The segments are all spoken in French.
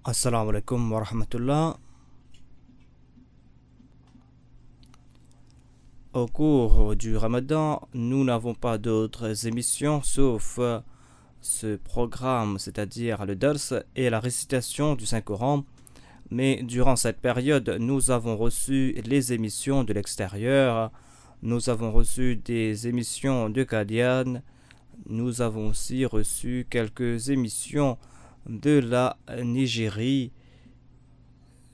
Assalamu alaikum wa rahmatullah. Au cours du Ramadan, nous n'avons pas d'autres émissions sauf ce programme, c'est-à-dire le Dars et la récitation du Saint-Coran. Mais durant cette période, nous avons reçu les émissions de l'extérieur, nous avons reçu des émissions de Qadian, nous avons aussi reçu quelques émissions de la Nigérie.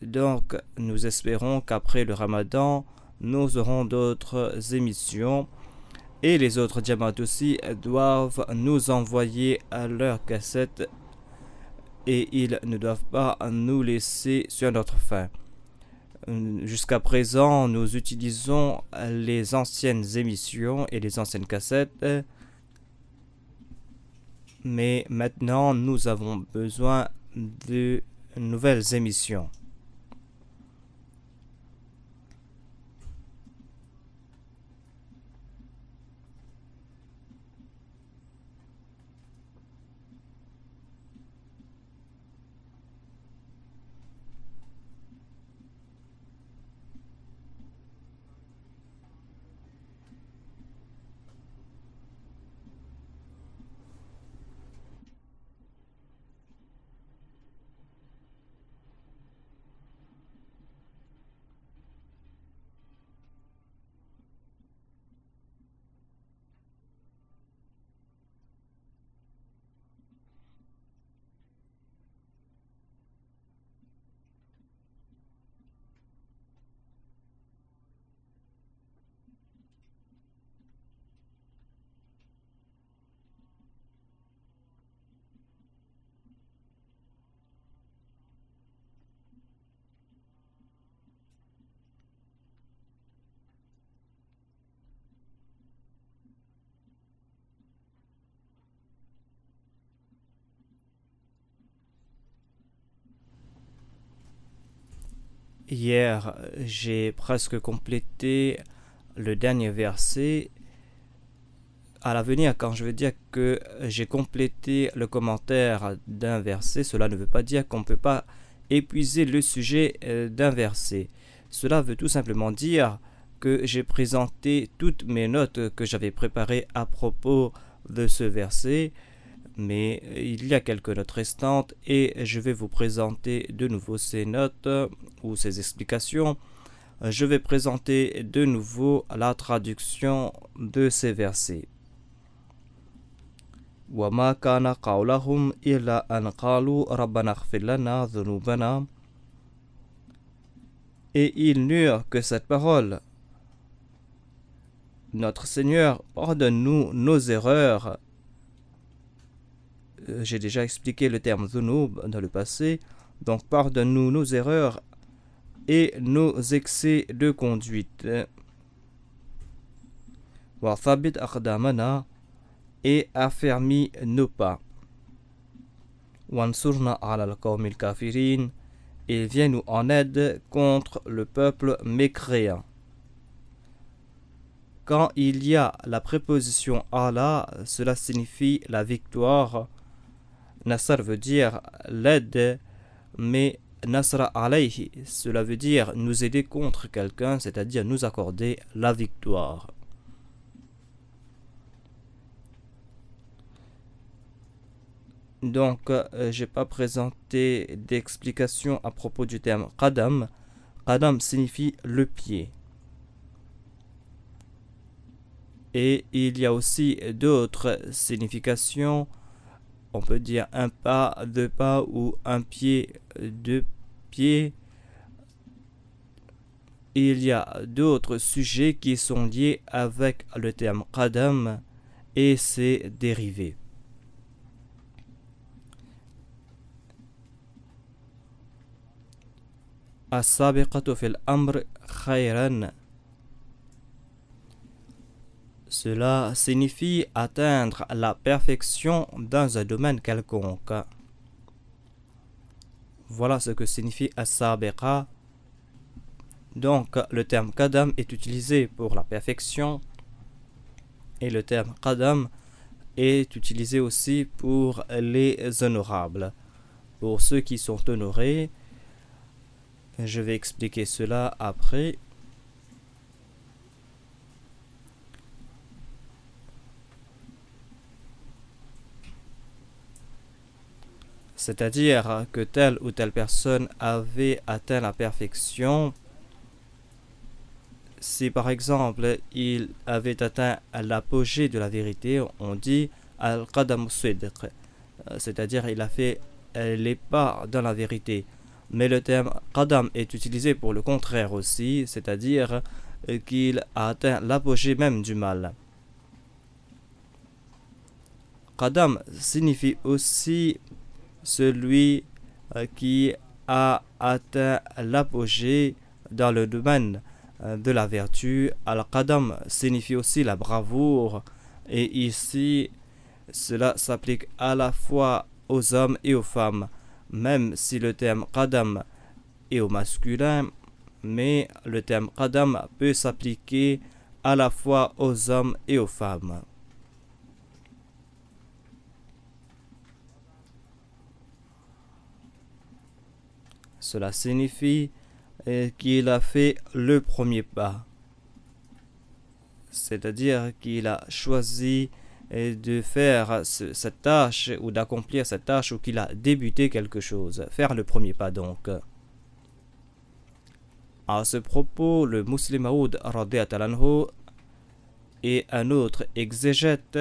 Donc, nous espérons qu'après le Ramadan, nous aurons d'autres émissions. Et les autres diamants aussi doivent nous envoyer leurs cassettes et ils ne doivent pas nous laisser sur notre faim. Jusqu'à présent, nous utilisons les anciennes émissions et les anciennes cassettes, mais maintenant nous avons besoin de nouvelles émissions. Hier, j'ai presque complété le dernier verset. À l'avenir, quand je veux dire que j'ai complété le commentaire d'un verset, cela ne veut pas dire qu'on ne peut pas épuiser le sujet d'un verset. Cela veut tout simplement dire que j'ai présenté toutes mes notes que j'avais préparées à propos de ce verset, mais il y a quelques notes restantes et je vais vous présenter de nouveau ces notes ou ces explications. Je vais présenter de nouveau la traduction de ces versets. وما كان قولهم إلا أن قالوا ربنا اغفر لنا ذنوبنا. Et ils n'eurent que cette parole: Notre Seigneur, pardonne-nous nos erreurs. J'ai déjà expliqué le terme dhunub dans le passé. Donc pardonne-nous nos erreurs et nos excès de conduite. Wa thabit aqdamana, et affermis nos pas. Wansurna ala al-qawmil kafirin, et viens nous en aide contre le peuple mécréant. Quand il y a la préposition ala, cela signifie la victoire. Nasr veut dire l'aide, mais Nasra alayhi, cela veut dire nous aider contre quelqu'un, c'est-à-dire nous accorder la victoire. Donc, je n'ai pas présenté d'explication à propos du terme qadam. Qadam signifie le pied. Et il y a aussi d'autres significations. On peut dire un pas, deux pas ou un pied, deux pieds. Il y a d'autres sujets qui sont liés avec le terme qadam et ses dérivés. As-sabiqatu fil amr khayran. Cela signifie atteindre la perfection dans un domaine quelconque. Voilà ce que signifie as-sabiqa. Donc, le terme qadam est utilisé pour la perfection et le terme qadam est utilisé aussi pour les honorables. pour ceux qui sont honorés. Je vais expliquer cela après. C'est-à-dire que telle ou telle personne avait atteint la perfection. Si par exemple il avait atteint l'apogée de la vérité, on dit al-qadam sidq, c'est-à-dire il a fait les pas dans la vérité. Mais le terme qadam est utilisé pour le contraire aussi, c'est-à-dire qu'il a atteint l'apogée même du mal. Qadam signifie aussi celui qui a atteint l'apogée dans le domaine de la vertu. Al-Qadam signifie aussi la bravoure, et ici cela s'applique à la fois aux hommes et aux femmes, même si le terme Qadam est au masculin, mais le terme Qadam peut s'appliquer à la fois aux hommes et aux femmes. Cela signifie qu'il a fait le premier pas, c'est-à-dire qu'il a choisi de faire cette tâche ou d'accomplir cette tâche, ou qu'il a débuté quelque chose, faire le premier pas donc. À ce propos, le Muslim Maud radiyallahu et un autre exégète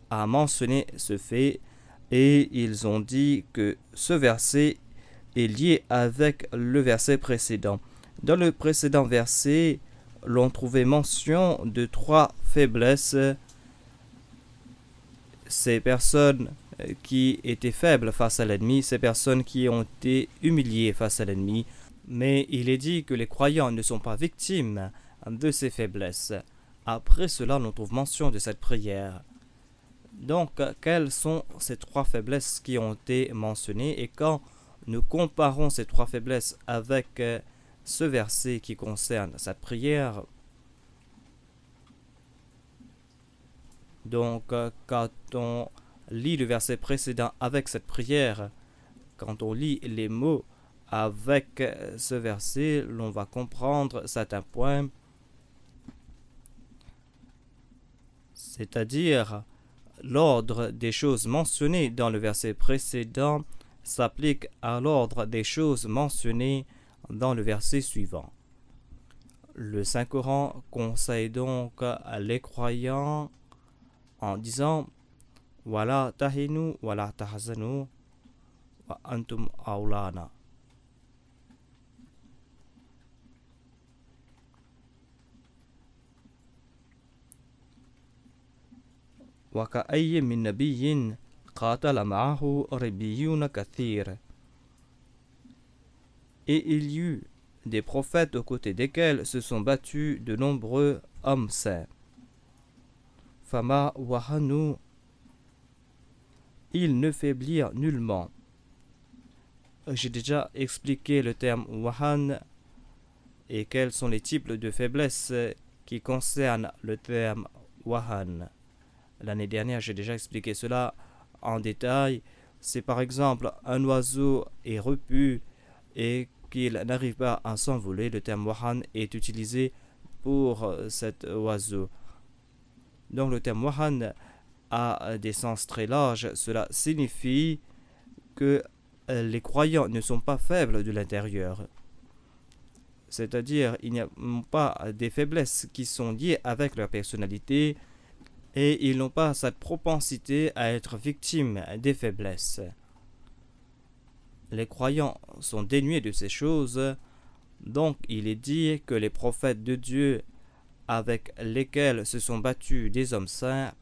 a mentionné ce fait, et ils ont dit que ce verset est lié avec le verset précédent. Dans le précédent verset, l'on trouvait mention de 3 faiblesses. Ces personnes qui étaient faibles face à l'ennemi, ces personnes qui ont été humiliées face à l'ennemi. Mais il est dit que les croyants ne sont pas victimes de ces faiblesses. Après cela, l'on trouve mention de cette prière. Donc, quelles sont ces 3 faiblesses qui ont été mentionnées? Et quand nous comparons ces 3 faiblesses avec ce verset qui concerne cette prière, donc quand on lit le verset précédent avec cette prière, quand on lit les mots avec ce verset, l'on va comprendre certains points, c'est-à-dire l'ordre des choses mentionnées dans le verset précédent s'applique à l'ordre des choses mentionnées dans le verset suivant. Le Saint-Coran conseille donc à les croyants en disant Wala tahinu wala tahzanu wa antum awlana. Wa ka'ayyin min nabiyyin qatala ma'ahu ribbiyuna kathir. Et il y eut des prophètes aux côtés desquels se sont battus de nombreux hommes saints. Fama wahanu, ils ne faiblirent nullement. J'ai déjà expliqué le terme wahan et quels sont les types de faiblesses qui concernent le terme wahan. L'année dernière, j'ai déjà expliqué cela en détail. C'est par exemple un oiseau est repu et qu'il n'arrive pas à s'envoler. Le terme wahan est utilisé pour cet oiseau. Donc le terme wahan a des sens très larges. Cela signifie que les croyants ne sont pas faibles de l'intérieur. C'est-à-dire il n'y a pas des faiblesses qui sont liées avec leur personnalité, et ils n'ont pas cette propensité à être victimes des faiblesses. Les croyants sont dénués de ces choses, donc il est dit que les prophètes de Dieu avec lesquels se sont battus des hommes saints,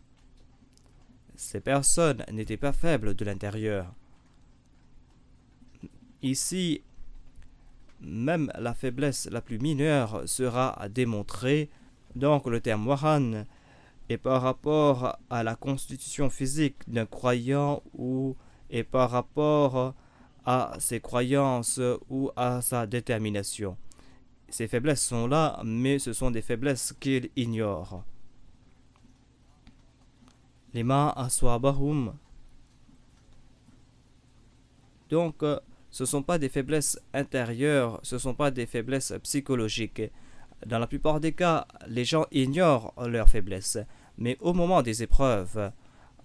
ces personnes n'étaient pas faibles de l'intérieur. Ici, même la faiblesse la plus mineure sera démontrée. Donc le terme wahan est par rapport à la constitution physique d'un croyant ou est par rapport à ses croyances ou à sa détermination. Ces faiblesses sont là, mais ce sont des faiblesses qu'il ignore. Lima aswabahum, Donc, ce ne sont pas des faiblesses intérieures, ce ne sont pas des faiblesses psychologiques. Dans la plupart des cas, les gens ignorent leurs faiblesses. Mais au moment des épreuves,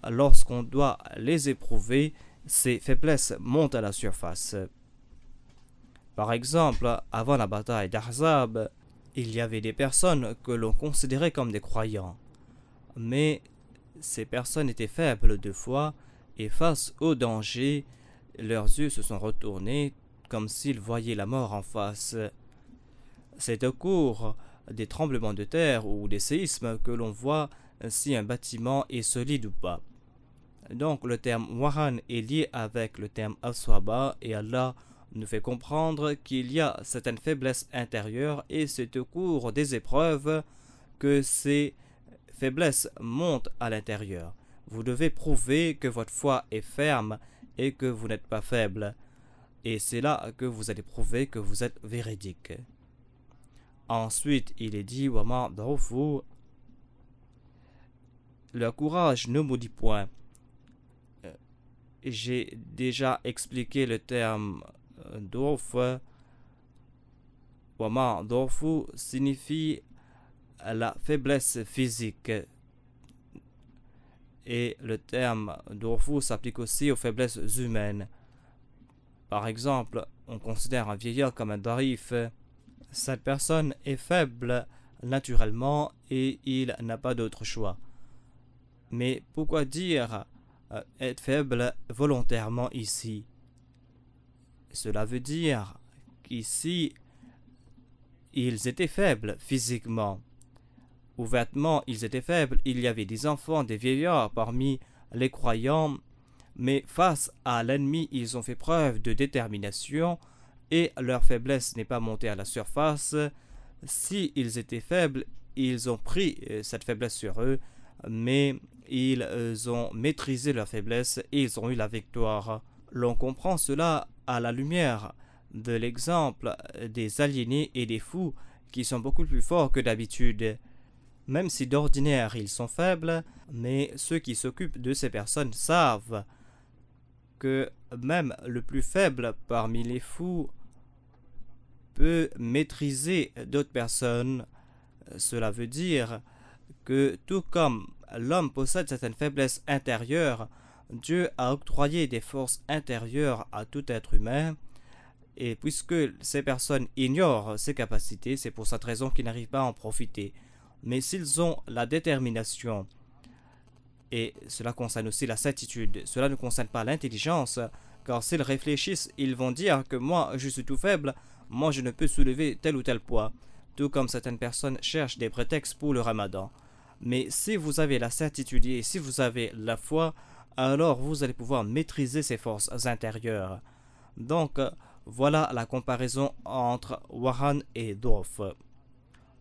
lorsqu'on doit les éprouver, ces faiblesses montent à la surface. Par exemple, avant la bataille d'Ahzab, il y avait des personnes que l'on considérait comme des croyants. Mais ces personnes étaient faibles de foi et face au danger, leurs yeux se sont retournés comme s'ils voyaient la mort en face. C'est au cours des tremblements de terre ou des séismes que l'on voit si un bâtiment est solide ou pas. Donc le terme wahan est lié avec le terme aswaba et Allah nous fait comprendre qu'il y a certaines faiblesses intérieures et c'est au cours des épreuves que ces faiblesses montent à l'intérieur. Vous devez prouver que votre foi est ferme et que vous n'êtes pas faible. Et c'est là que vous allez prouver que vous êtes véridique. Ensuite, il est dit Wama Dawfu. Le courage ne maudit point. J'ai déjà expliqué le terme Dawf. Wama Dawfu signifie la faiblesse physique. Et le terme Dawfu s'applique aussi aux faiblesses humaines. Par exemple, on considère un vieillard comme un darif. Cette personne est faible naturellement et il n'a pas d'autre choix. Mais pourquoi dire être faible volontairement ici? Cela veut dire qu'ici, ils étaient faibles physiquement. Ouvertement, ils étaient faibles. Il y avait des enfants, des vieillards parmi les croyants. Mais face à l'ennemi, ils ont fait preuve de détermination et leur faiblesse n'est pas montée à la surface. Si ils étaient faibles, ils ont pris cette faiblesse sur eux, mais ils ont maîtrisé leur faiblesse et ils ont eu la victoire. L'on comprend cela à la lumière de l'exemple des aliénés et des fous qui sont beaucoup plus forts que d'habitude. Même si d'ordinaire ils sont faibles, mais ceux qui s'occupent de ces personnes savent que même le plus faible parmi les fous peut maîtriser d'autres personnes. Cela veut dire que tout comme l'homme possède certaines faiblesses intérieures, Dieu a octroyé des forces intérieures à tout être humain. Et puisque ces personnes ignorent ces capacités, c'est pour cette raison qu'ils n'arrivent pas à en profiter. Mais s'ils ont la détermination, et cela concerne aussi la certitude, cela ne concerne pas l'intelligence, car s'ils réfléchissent, ils vont dire que moi je suis tout faible, moi je ne peux soulever tel ou tel poids, tout comme certaines personnes cherchent des prétextes pour le ramadan. Mais si vous avez la certitude et si vous avez la foi, alors vous allez pouvoir maîtriser ces forces intérieures. Donc, voilà la comparaison entre Wahan et Dorf.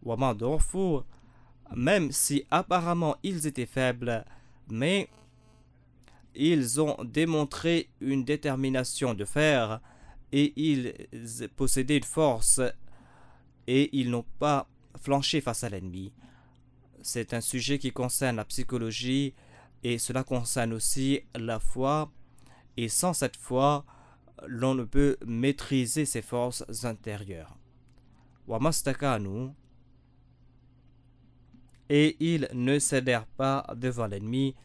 Wama Dorfu, même si apparemment ils étaient faibles, mais ils ont démontré une détermination de fer et ils possédaient une force et ils n'ont pas flanché face à l'ennemi. C'est un sujet qui concerne la psychologie et cela concerne aussi la foi. Et sans cette foi, l'on ne peut maîtriser ses forces intérieures. Wamastakanu, et ils ne cédèrent pas devant l'ennemi,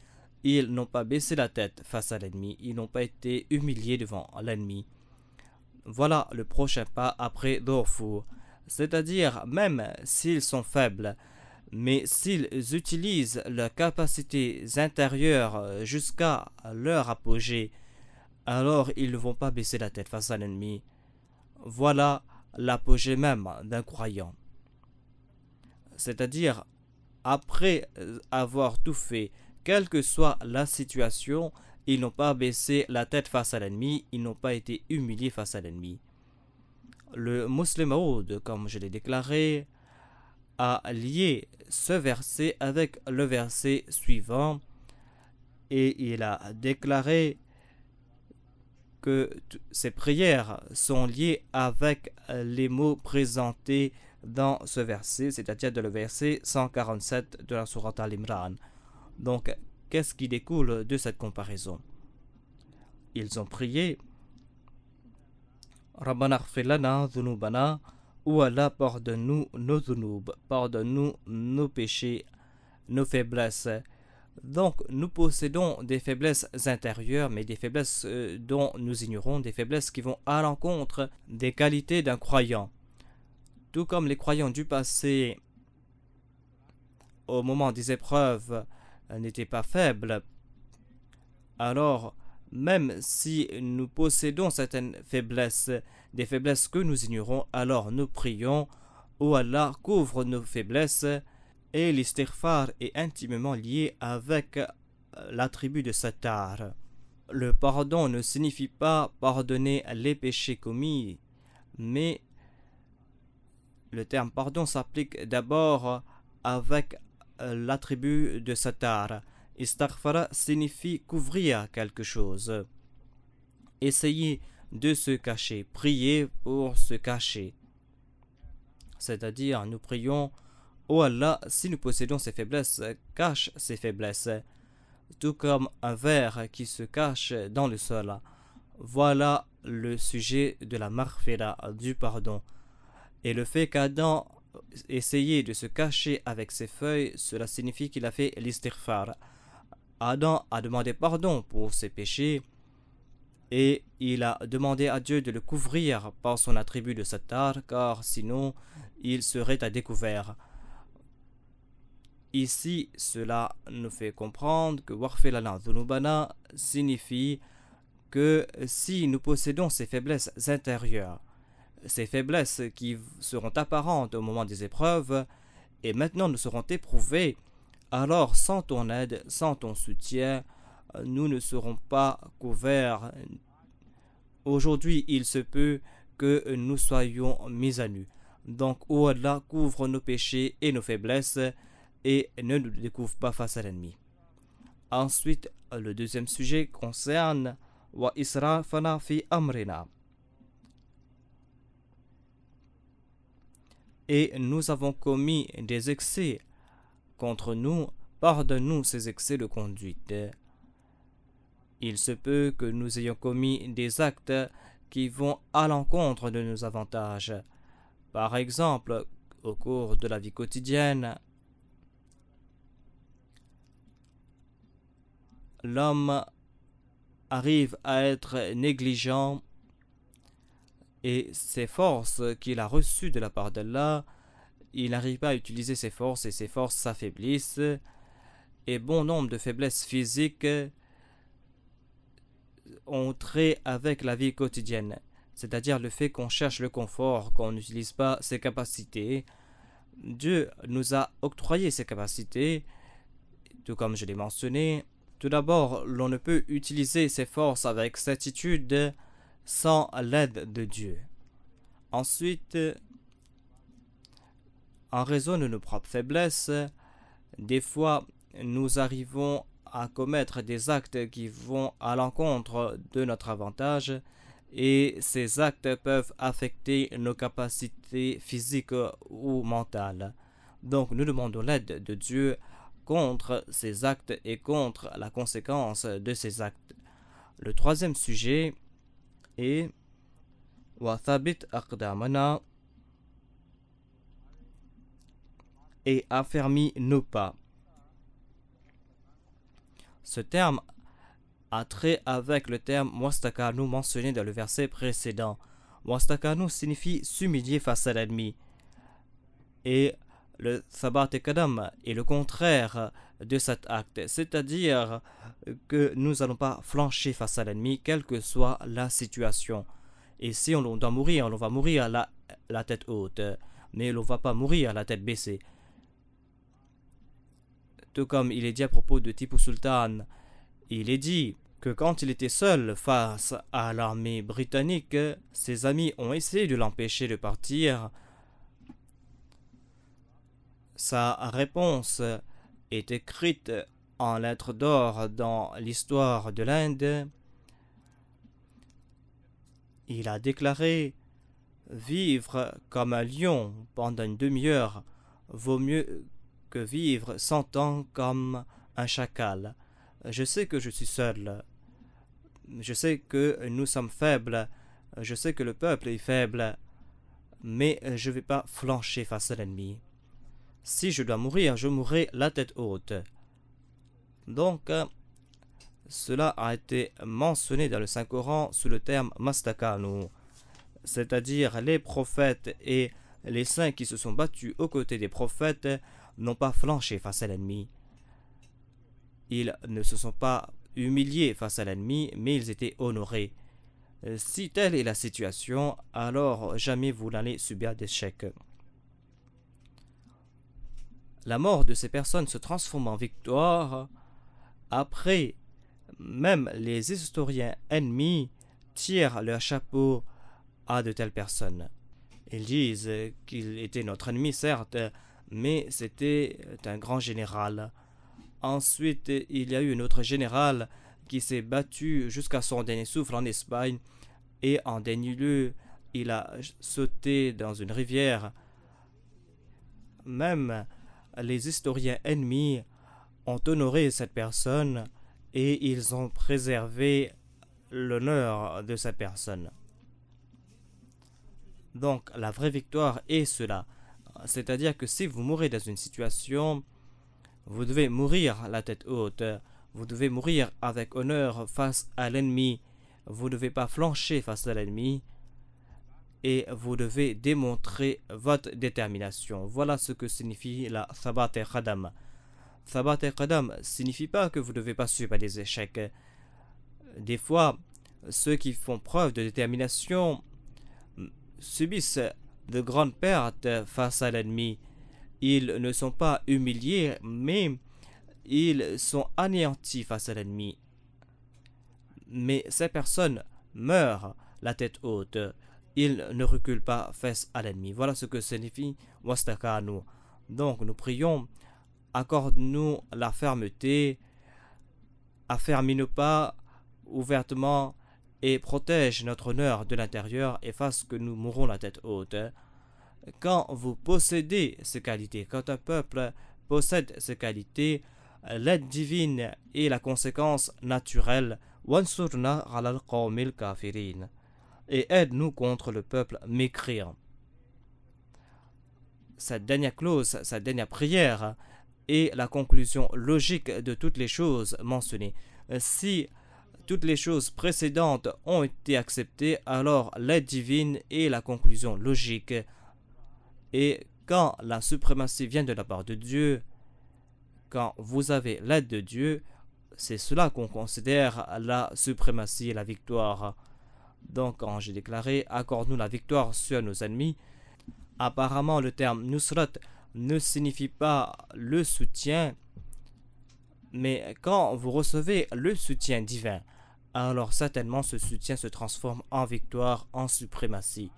ils n'ont pas baissé la tête face à l'ennemi, ils n'ont pas été humiliés devant l'ennemi. Voilà le prochain pas après Dorfu, c'est-à-dire même s'ils sont faibles, mais s'ils utilisent leurs capacités intérieures jusqu'à leur apogée, alors ils ne vont pas baisser la tête face à l'ennemi. Voilà l'apogée même d'un croyant. C'est-à-dire, après avoir tout fait, quelle que soit la situation, ils n'ont pas baissé la tête face à l'ennemi, ils n'ont pas été humiliés face à l'ennemi. Le Muslim Maud, comme je l'ai déclaré, a lié ce verset avec le verset suivant et il a déclaré que ces prières sont liées avec les mots présentés dans ce verset, c'est-à-dire dans le verset 147 de la sourate Al-Imran. Donc, qu'est-ce qui découle de cette comparaison? Ils ont prié Rabbana ighfir lana dhunubana, ou Allah pardonne-nous nos dhunub, pardonne-nous nos péchés, nos faiblesses. Donc nous possédons des faiblesses intérieures, mais des faiblesses dont nous ignorons, des faiblesses qui vont à l'encontre des qualités d'un croyant. Tout comme les croyants du passé, au moment des épreuves, n'étaient pas faibles, alors même si nous possédons certaines faiblesses, des faiblesses que nous ignorons, alors nous prions, ô Allah, couvre nos faiblesses. Et l'istighfar est intimement lié avec l'attribut de Sattar. Le pardon ne signifie pas pardonner les péchés commis, mais le terme pardon s'applique d'abord avec l'attribut de Sattar. Istaghfara signifie couvrir quelque chose. Essayer de se cacher, prier pour se cacher. C'est-à-dire, nous prions, ô Allah, si nous possédons ces faiblesses, cache ces faiblesses, tout comme un ver qui se cache dans le sol. Voilà le sujet de la maghfira, du pardon. Et le fait qu'Adam essayait de se cacher avec ses feuilles, cela signifie qu'il a fait l'istighfar. Adam a demandé pardon pour ses péchés et il a demandé à Dieu de le couvrir par son attribut de Sattar, car sinon il serait à découvert. Ici, cela nous fait comprendre que Waghfir lana dhunubana signifie que si nous possédons ces faiblesses intérieures, ces faiblesses qui seront apparentes au moment des épreuves, et maintenant nous seront éprouvées, alors sans ton aide, sans ton soutien, nous ne serons pas couverts. Aujourd'hui, il se peut que nous soyons mis à nu. Donc, ô Allah, couvre nos péchés et nos faiblesses et ne nous découvre pas face à l'ennemi. Ensuite, le deuxième sujet concerne wa israfana fi amrina. Et nous avons commis des excès contre nous, pardonne-nous ces excès de conduite. Il se peut que nous ayons commis des actes qui vont à l'encontre de nos avantages. Par exemple, au cours de la vie quotidienne, l'homme arrive à être négligent et ses forces qu'il a reçues de la part d'Allah, il n'arrive pas à utiliser ses forces et ses forces s'affaiblissent et bon nombre de faiblesses physiques ont trait avec la vie quotidienne, c'est-à-dire le fait qu'on cherche le confort, qu'on n'utilise pas ses capacités. Dieu nous a octroyé ces capacités, tout comme je l'ai mentionné. Tout d'abord, l'on ne peut utiliser ses forces avec certitude sans l'aide de Dieu. Ensuite, en raison de nos propres faiblesses, des fois nous arrivons à commettre des actes qui vont à l'encontre de notre avantage et ces actes peuvent affecter nos capacités physiques ou mentales. Donc nous demandons l'aide de Dieu contre ces actes et contre la conséquence de ces actes. Le troisième sujet est wa thabit aqdamana, et affermis nos pas. Ce terme a trait avec le terme Wastakanu mentionné dans le verset précédent. Wastakanu signifie s'humilier face à l'ennemi. Et le Sabat et Kadam est le contraire de cet acte, c'est-à-dire que nous n'allons pas flancher face à l'ennemi, quelle que soit la situation. Et si on doit mourir, on va mourir la tête haute, mais on ne va pas mourir la tête baissée. Tout comme il est dit à propos de Tipu Sultan, il est dit que quand il était seul face à l'armée britannique, ses amis ont essayé de l'empêcher de partir. Sa réponse est écrite en lettres d'or dans l'histoire de l'Inde. Il a déclaré « Vivre comme un lion pendant une demi-heure vaut mieux que vivre 100 ans comme un chacal. Je sais que je suis seul. Je sais que nous sommes faibles, Je sais que le peuple est faible, mais je ne vais pas flancher face à l'ennemi. Si je dois mourir, je mourrai la tête haute. Donc, cela a été mentionné dans le Saint-Coran sous le terme Mastakanu, c'est-à-dire les prophètes et les saints qui se sont battus aux côtés des prophètes n'ont pas flanché face à l'ennemi. Ils ne se sont pas humiliés face à l'ennemi, mais ils étaient honorés. Si telle est la situation, alors jamais vous n'allez subir d'échec. La mort de ces personnes se transforme en victoire. Après, même les historiens ennemis tirent leur chapeau à de telles personnes. Ils disent qu'il était notre ennemi, certes, mais c'était un grand général. Ensuite, il y a eu un autre général qui s'est battu jusqu'à son dernier souffle en Espagne, et en dernier lieu, il a sauté dans une rivière. Même les historiens ennemis ont honoré cette personne et ils ont préservé l'honneur de cette personne. Donc la vraie victoire est cela, c'est-à-dire que si vous mourrez dans une situation, vous devez mourir la tête haute, vous devez mourir avec honneur face à l'ennemi, vous ne devez pas flancher face à l'ennemi et vous devez démontrer votre détermination. Voilà ce que signifie la Thabat et Qadam. Thabat et Qadam signifie pas que vous ne devez pas subir des échecs. Des fois, ceux qui font preuve de détermination subissent de grandes pertes face à l'ennemi. Ils ne sont pas humiliés, mais ils sont anéantis face à l'ennemi. Mais ces personnes meurent la tête haute. Ils ne reculent pas face à l'ennemi. Voilà ce que signifie Wastakanu. Donc nous prions, accorde-nous la fermeté, affermis-nous pas ouvertement et protège notre honneur de l'intérieur et fasse que nous mourrons la tête haute. Quand vous possédez ces qualités, quand un peuple possède ces qualités, l'aide divine est la conséquence naturelle. Wansurna ala al-qawmil kafirin. Et aide-nous contre le peuple mécréant. Cette dernière clause, cette dernière prière est la conclusion logique de toutes les choses mentionnées. Si toutes les choses précédentes ont été acceptées, alors l'aide divine est la conclusion logique. Et quand la suprématie vient de la part de Dieu, quand vous avez l'aide de Dieu, c'est cela qu'on considère la suprématie et la victoire. Donc, quand j'ai déclaré « accorde-nous la victoire sur nos ennemis », apparemment le terme « nusrat » ne signifie pas le soutien, mais quand vous recevez le soutien divin, alors certainement ce soutien se transforme en victoire, en suprématie.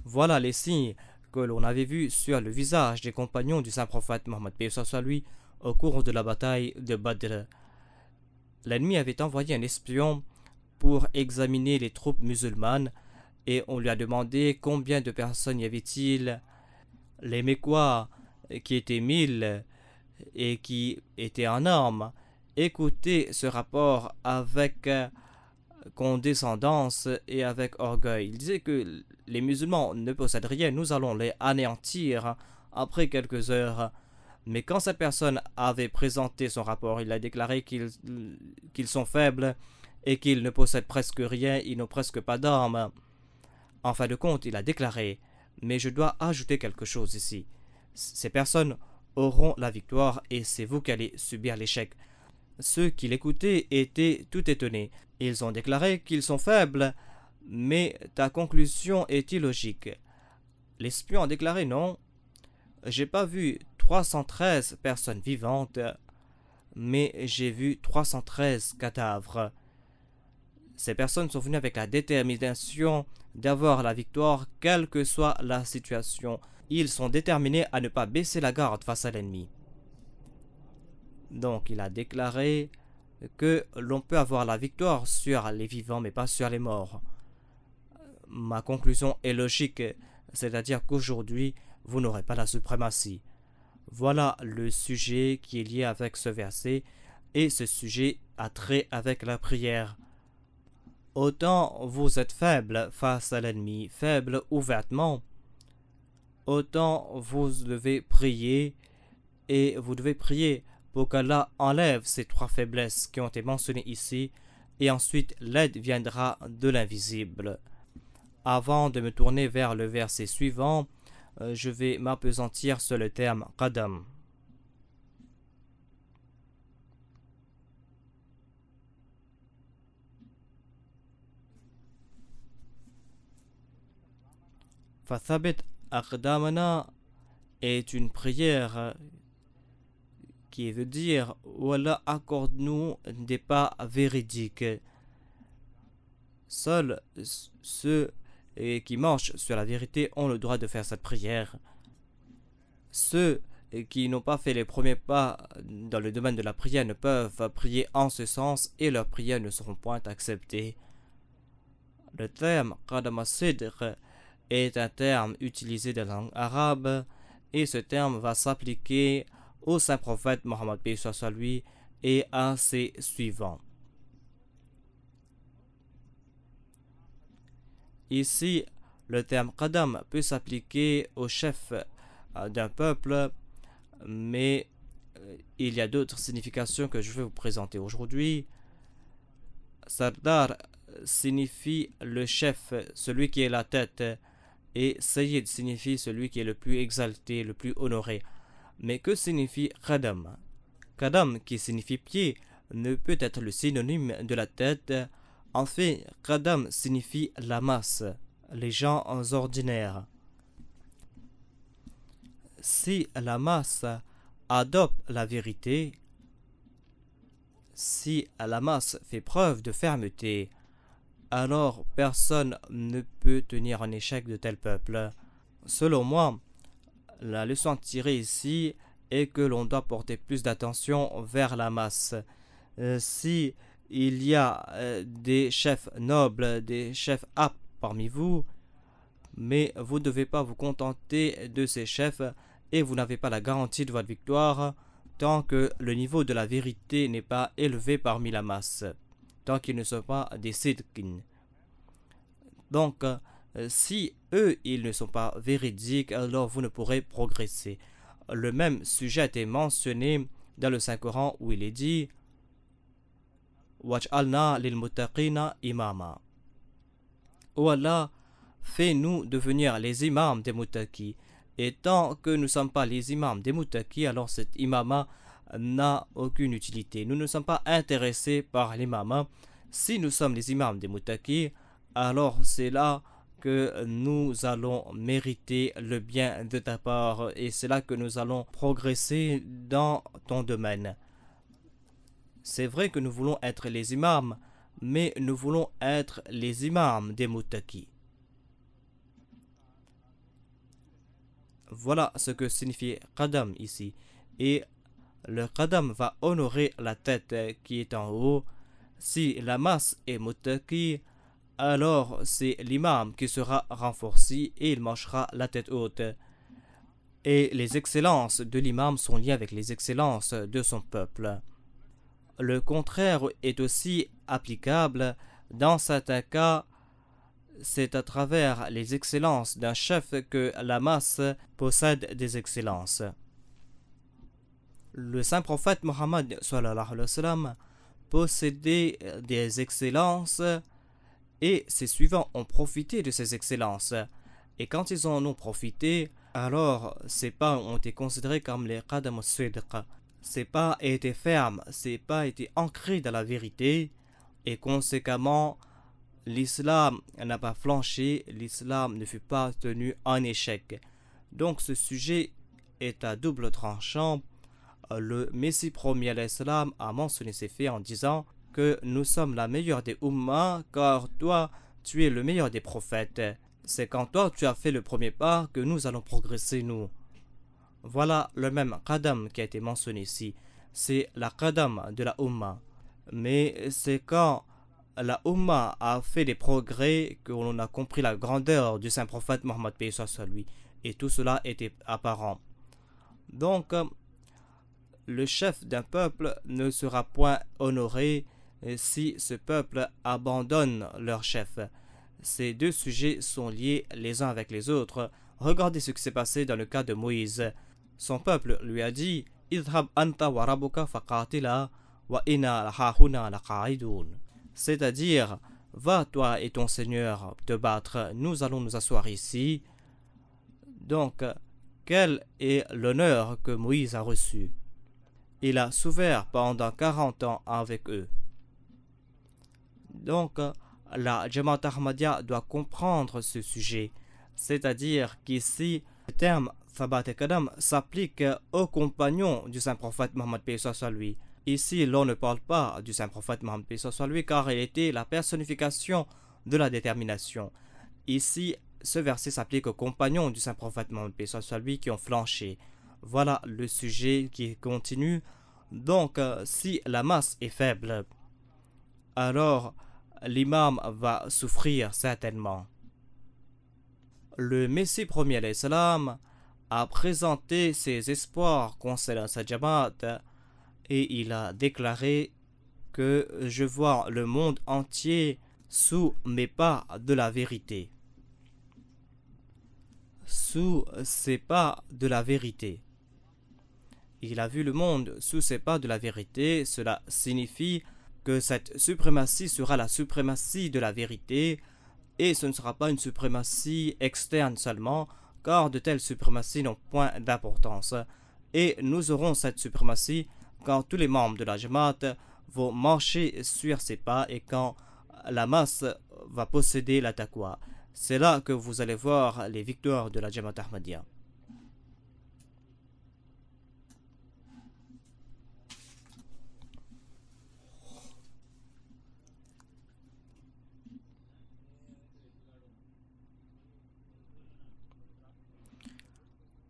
Voilà les signes que l'on avait vus sur le visage des compagnons du saint prophète Mohammed lui au cours de la bataille de Badr. L'ennemi avait envoyé un espion pour examiner les troupes musulmanes et on lui a demandé combien de personnes y avait-il. Les Mécois, qui étaient 1000 et qui étaient en armes, écoutaient ce rapport avec condescendance et avec orgueil. Il disait que les musulmans ne possèdent rien, nous allons les anéantir après quelques heures. Mais quand cette personne avait présenté son rapport, il a déclaré qu'ils sont faibles et qu'ils ne possèdent presque rien, ils n'ont presque pas d'armes. En fin de compte, il a déclaré « Mais je dois ajouter quelque chose ici. Ces personnes auront la victoire et c'est vous qui allez subir l'échec. » Ceux qui l'écoutaient étaient tout étonnés. Ils ont déclaré qu'ils sont faibles, mais ta conclusion est illogique. L'espion a déclaré « Non, j'ai pas vu 313 personnes vivantes, mais j'ai vu 313 cadavres. » Ces personnes sont venues avec la détermination d'avoir la victoire, quelle que soit la situation. Ils sont déterminés à ne pas baisser la garde face à l'ennemi. Donc il a déclaré que l'on peut avoir la victoire sur les vivants, mais pas sur les morts. Ma conclusion est logique, c'est-à-dire qu'aujourd'hui, vous n'aurez pas la suprématie. Voilà le sujet qui est lié avec ce verset, et ce sujet a trait avec la prière. autant vous êtes faible face à l'ennemi, faible ouvertement, autant vous devez prier, et vous devez prier pour qu'Allah enlève ces trois faiblesses qui ont été mentionnées ici, et ensuite l'aide viendra de l'invisible. Avant de me tourner vers le verset suivant, je vais m'appesantir sur le terme qadam. Fathabit aqdamana est une prière qui veut dire « Allah accorde-nous des pas véridiques ». Seuls ceux qui marchent sur la vérité ont le droit de faire cette prière. Ceux qui n'ont pas fait les premiers pas dans le domaine de la prière ne peuvent prier en ce sens et leurs prières ne seront point acceptées. Le terme « qadam as-sidr » est un terme utilisé dans la langue arabe et ce terme va s'appliquer au saint prophète Mohammed paix soit sur lui et à ses suivants. Ici, le terme qadam peut s'appliquer au chef d'un peuple, mais il y a d'autres significations que je vais vous présenter aujourd'hui. Sardar signifie le chef, celui qui est la tête, et Sayyid signifie celui qui est le plus exalté, le plus honoré. Mais que signifie qadam? Qadam, qui signifie pied, ne peut être le synonyme de la tête. En fait, qadam signifie la masse, les gens ordinaires. Si la masse adopte la vérité, si la masse fait preuve de fermeté, alors personne ne peut tenir en échec de tel peuple. Selon moi, la leçon tirée ici est que l'on doit porter plus d'attention vers la masse. Si il y a des chefs nobles, des chefs aptes parmi vous, mais vous ne devez pas vous contenter de ces chefs et vous n'avez pas la garantie de votre victoire tant que le niveau de la vérité n'est pas élevé parmi la masse, tant qu'ils ne sont pas des sidqin. Donc, si eux, ils ne sont pas véridiques, alors vous ne pourrez progresser. Le même sujet a été mentionné dans le Saint-Coran où il est dit Waj'alna lil muttaqina imama. Oh Allah, fais-nous devenir les imams des muttaqis. Et tant que nous ne sommes pas les imams des muttaqis, alors cet imama n'a aucune utilité. Nous ne sommes pas intéressés par l'imama. Si nous sommes les imams des muttaqis, alors c'est là que nous allons mériter le bien de ta part et c'est là que nous allons progresser dans ton domaine. C'est vrai que nous voulons être les imams, mais nous voulons être les imams des muttaqis. Voilà ce que signifie qadam ici. Et le qadam va honorer la tête qui est en haut. Si la masse est muttaqi, alors c'est l'imam qui sera renforcé et il marchera la tête haute. Et les excellences de l'imam sont liées avec les excellences de son peuple. Le contraire est aussi applicable. Dans certains cas, c'est à travers les excellences d'un chef que la masse possède des excellences. Le saint prophète Mohammed sallallahu alayhi wa sallam possédait des excellences et ses suivants ont profité de ces excellences. Et quand ils en ont profité, alors ces pas ont été considérés comme les qadam as-sidq. Ces pas étaient fermes, ces pas étaient ancrés dans la vérité et conséquemment l'islam n'a pas flanché, l'islam ne fut pas tenu en échec. Donc ce sujet est à double tranchant. Le Messie premier l'islam a mentionné ces faits en disant que nous sommes la meilleure des ummas car toi tu es le meilleur des prophètes. C'est quand toi tu as fait le premier pas que nous allons progresser nous. Voilà le même qadam qui a été mentionné ici. C'est la qadam de la umma. Mais c'est quand la umma a fait des progrès que l'on a compris la grandeur du saint prophète Mohammed paix soit sur lui. Et tout cela était apparent. Donc, le chef d'un peuple ne sera point honoré si ce peuple abandonne leur chef. Ces deux sujets sont liés les uns avec les autres. Regardez ce qui s'est passé dans le cas de Moïse. Son peuple lui a dit Idhab anta wa rabbuka faqatila wa inna hahuna laqa'idun. C'est-à-dire, va toi et ton Seigneur te battre, nous allons nous asseoir ici. Donc, quel est l'honneur que Moïse a reçu? Il a souffert pendant 40 ans avec eux. Donc, la Jamaat Ahmadiyya doit comprendre ce sujet, c'est-à-dire qu'ici, le terme Thabat et Qadam s'applique aux compagnons du Saint-Prophète Mohammed paix soit lui. Ici, l'on ne parle pas du Saint-Prophète Mohammed paix soit lui, car il était la personnification de la détermination. Ici, ce verset s'applique aux compagnons du Saint-Prophète Mohammed paix soit lui qui ont flanché. Voilà le sujet qui continue. Donc, si la masse est faible, alors l'imam va souffrir certainement. Le Messie premier alayhi salam a présenté ses espoirs concernant sa Jamaat et il a déclaré que je vois le monde entier sous mes pas de la vérité. Sous ses pas de la vérité. Il a vu le monde sous ses pas de la vérité. Cela signifie que cette suprématie sera la suprématie de la vérité et ce ne sera pas une suprématie externe seulement, car de telles suprématies n'ont point d'importance. Et nous aurons cette suprématie quand tous les membres de la Jamaat vont marcher sur ses pas et quand la masse va posséder la taqwa. C'est là que vous allez voir les victoires de la Jamaat Ahmadiyya.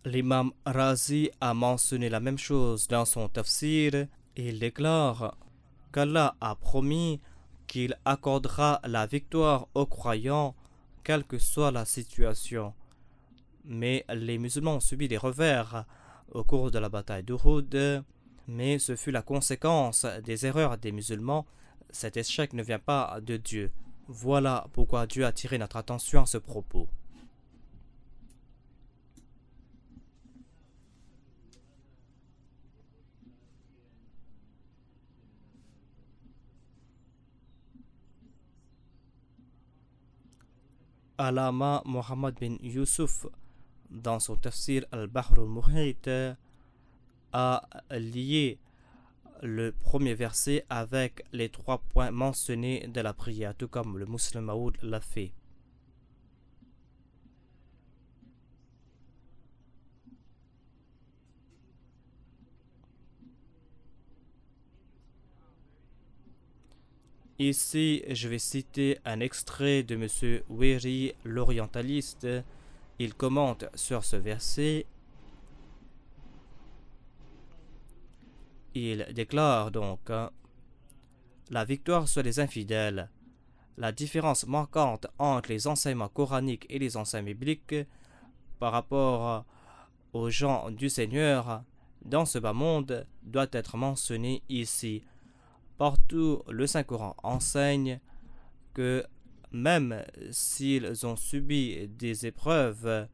L'imam Razi a mentionné la même chose dans son tafsir. Il déclare qu'Allah a promis qu'il accordera la victoire aux croyants quelle que soit la situation. Mais les musulmans ont subi des revers au cours de la bataille d'Uhud, mais ce fut la conséquence des erreurs des musulmans. Cet échec ne vient pas de Dieu. Voilà pourquoi Dieu a attiré notre attention à ce propos. Alama Muhammad bin Yusuf, dans son tafsir Al-Bahr al-Muhit, a lié le premier verset avec les 3 points mentionnés de la prière, tout comme le Muslim Maoud l'a fait. Ici, je vais citer un extrait de M. Weri, l'orientaliste. Il commente sur ce verset. Il déclare donc la victoire sur les infidèles. La différence manquante entre les enseignements coraniques et les enseignements bibliques par rapport aux gens du Seigneur dans ce bas monde doit être mentionnée ici. Partout, le Saint-Coran enseigne que même s'ils ont subi des épreuves,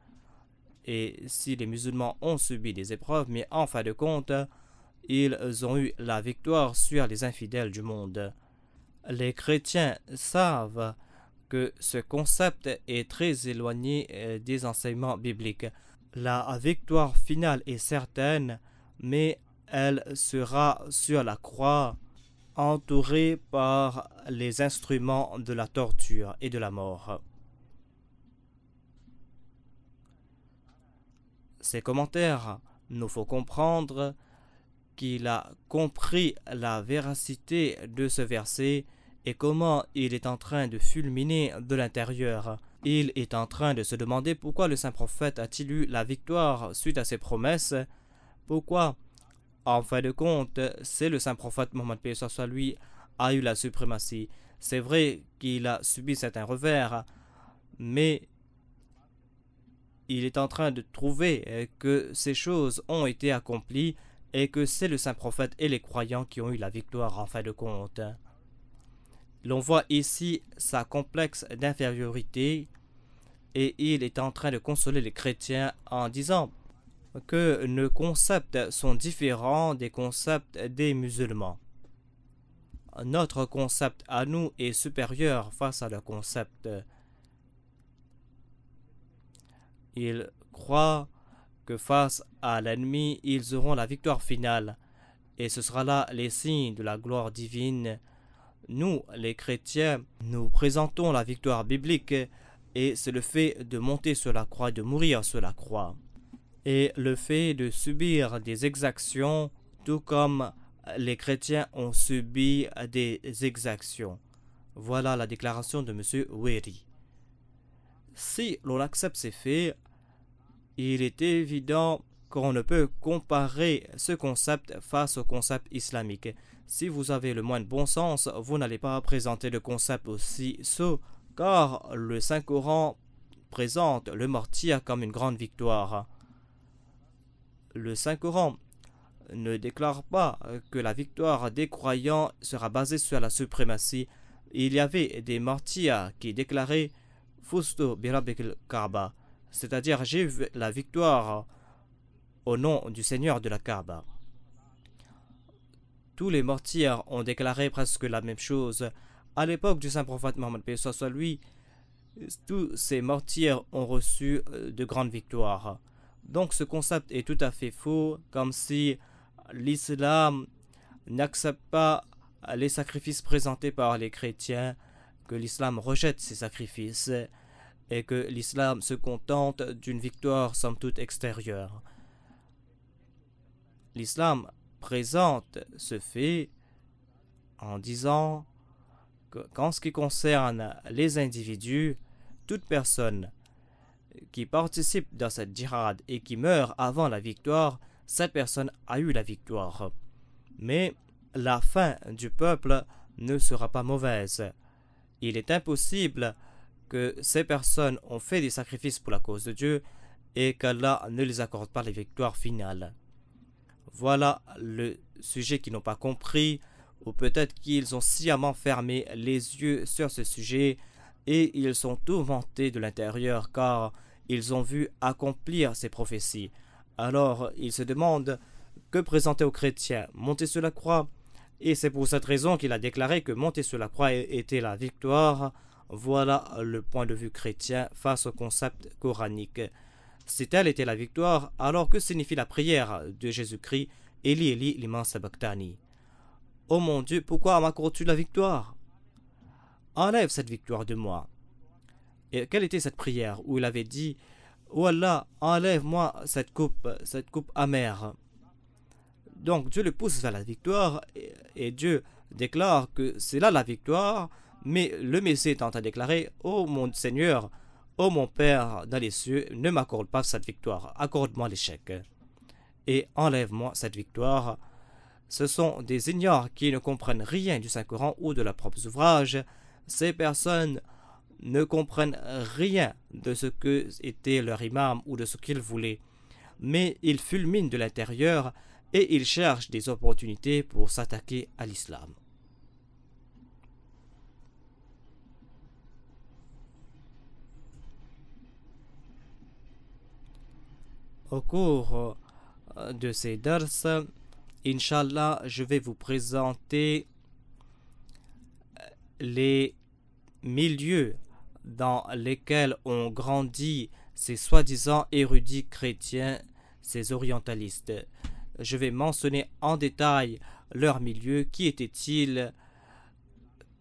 et si les musulmans ont subi des épreuves, mais en fin de compte, ils ont eu la victoire sur les infidèles du monde. Les chrétiens savent que ce concept est très éloigné des enseignements bibliques. La victoire finale est certaine, mais elle sera sur la croix, entouré par les instruments de la torture et de la mort. Ces commentaires nous font comprendre qu'il a compris la véracité de ce verset et comment il est en train de fulminer de l'intérieur. Il est en train de se demander pourquoi le saint prophète a-t-il eu la victoire suite à ses promesses. Pourquoi, en fin de compte, c'est le saint prophète Mohammed paix soit lui a eu la suprématie. C'est vrai qu'il a subi certains revers, mais il est en train de trouver que ces choses ont été accomplies et que c'est le saint prophète et les croyants qui ont eu la victoire en fin de compte. L'on voit ici sa complexe d'infériorité et il est en train de consoler les chrétiens en disant que nos concepts sont différents des concepts des musulmans. Notre concept à nous est supérieur face à leur concept. Ils croient que face à l'ennemi, ils auront la victoire finale, et ce sera là les signes de la gloire divine. Nous, les chrétiens, nous présentons la victoire biblique, et c'est le fait de monter sur la croix, de mourir sur la croix, et le fait de subir des exactions, tout comme les chrétiens ont subi des exactions. Voilà la déclaration de M. Weri. Si l'on accepte ces faits, il est évident qu'on ne peut comparer ce concept face au concept islamique. Si vous avez le moins de bon sens, vous n'allez pas présenter le concept aussi sot, car le Saint-Coran présente le martyre comme une grande victoire. Le Saint-Coran ne déclare pas que la victoire des croyants sera basée sur la suprématie. Il y avait des martyrs qui déclaraient « Fustu birabbil Kaaba », c'est-à-dire « j'ai vu la victoire au nom du Seigneur de la Kaaba ». Tous les martyrs ont déclaré presque la même chose. À l'époque du Saint-Prophète Mohammed, paix soit lui, tous ces martyrs ont reçu de grandes victoires. Donc ce concept est tout à fait faux, comme si l'islam n'accepte pas les sacrifices présentés par les chrétiens, que l'islam rejette ces sacrifices et que l'islam se contente d'une victoire somme toute extérieure. L'islam présente ce fait en disant qu'en ce qui concerne les individus, toute personne qui participe dans cette djihad et qui meurt avant la victoire, cette personne a eu la victoire. Mais la fin du peuple ne sera pas mauvaise. Il est impossible que ces personnes ont fait des sacrifices pour la cause de Dieu et qu'Allah ne les accorde pas les victoires finales. Voilà le sujet qu'ils n'ont pas compris, ou peut-être qu'ils ont sciemment fermé les yeux sur ce sujet et ils sont tourmentés de l'intérieur car ils ont vu accomplir ces prophéties. Alors ils se demandent que présenter aux chrétiens, monter sur la croix, et c'est pour cette raison qu'il a déclaré que monter sur la croix était la victoire. Voilà le point de vue chrétien face au concept coranique. Si telle était la victoire, alors que signifie la prière de Jésus-Christ, Eli Eli liman sabachthani? Oh mon Dieu, pourquoi m'accordes-tu la victoire? Enlève cette victoire de moi. Et quelle était cette prière où il avait dit oh Allah, enlève-moi cette coupe amère. Donc Dieu le pousse vers la victoire et Dieu déclare que c'est là la victoire, mais le Messie est en train de déclarer oh mon Seigneur, oh mon Père dans les cieux, ne m'accorde pas cette victoire, accorde-moi l'échec et enlève-moi cette victoire. Ce sont des ignorants qui ne comprennent rien du Saint-Coran ou de leurs propres ouvrages. Ces personnes ne comprennent rien de ce que était leur imam ou de ce qu'ils voulaient, mais ils fulminent de l'intérieur et ils cherchent des opportunités pour s'attaquer à l'islam. Au cours de ces dars, Inch'Allah, je vais vous présenter les milieux dans lesquels ont grandi ces soi-disant érudits chrétiens, ces orientalistes. Je vais mentionner en détail leur milieu, qui étaient-ils,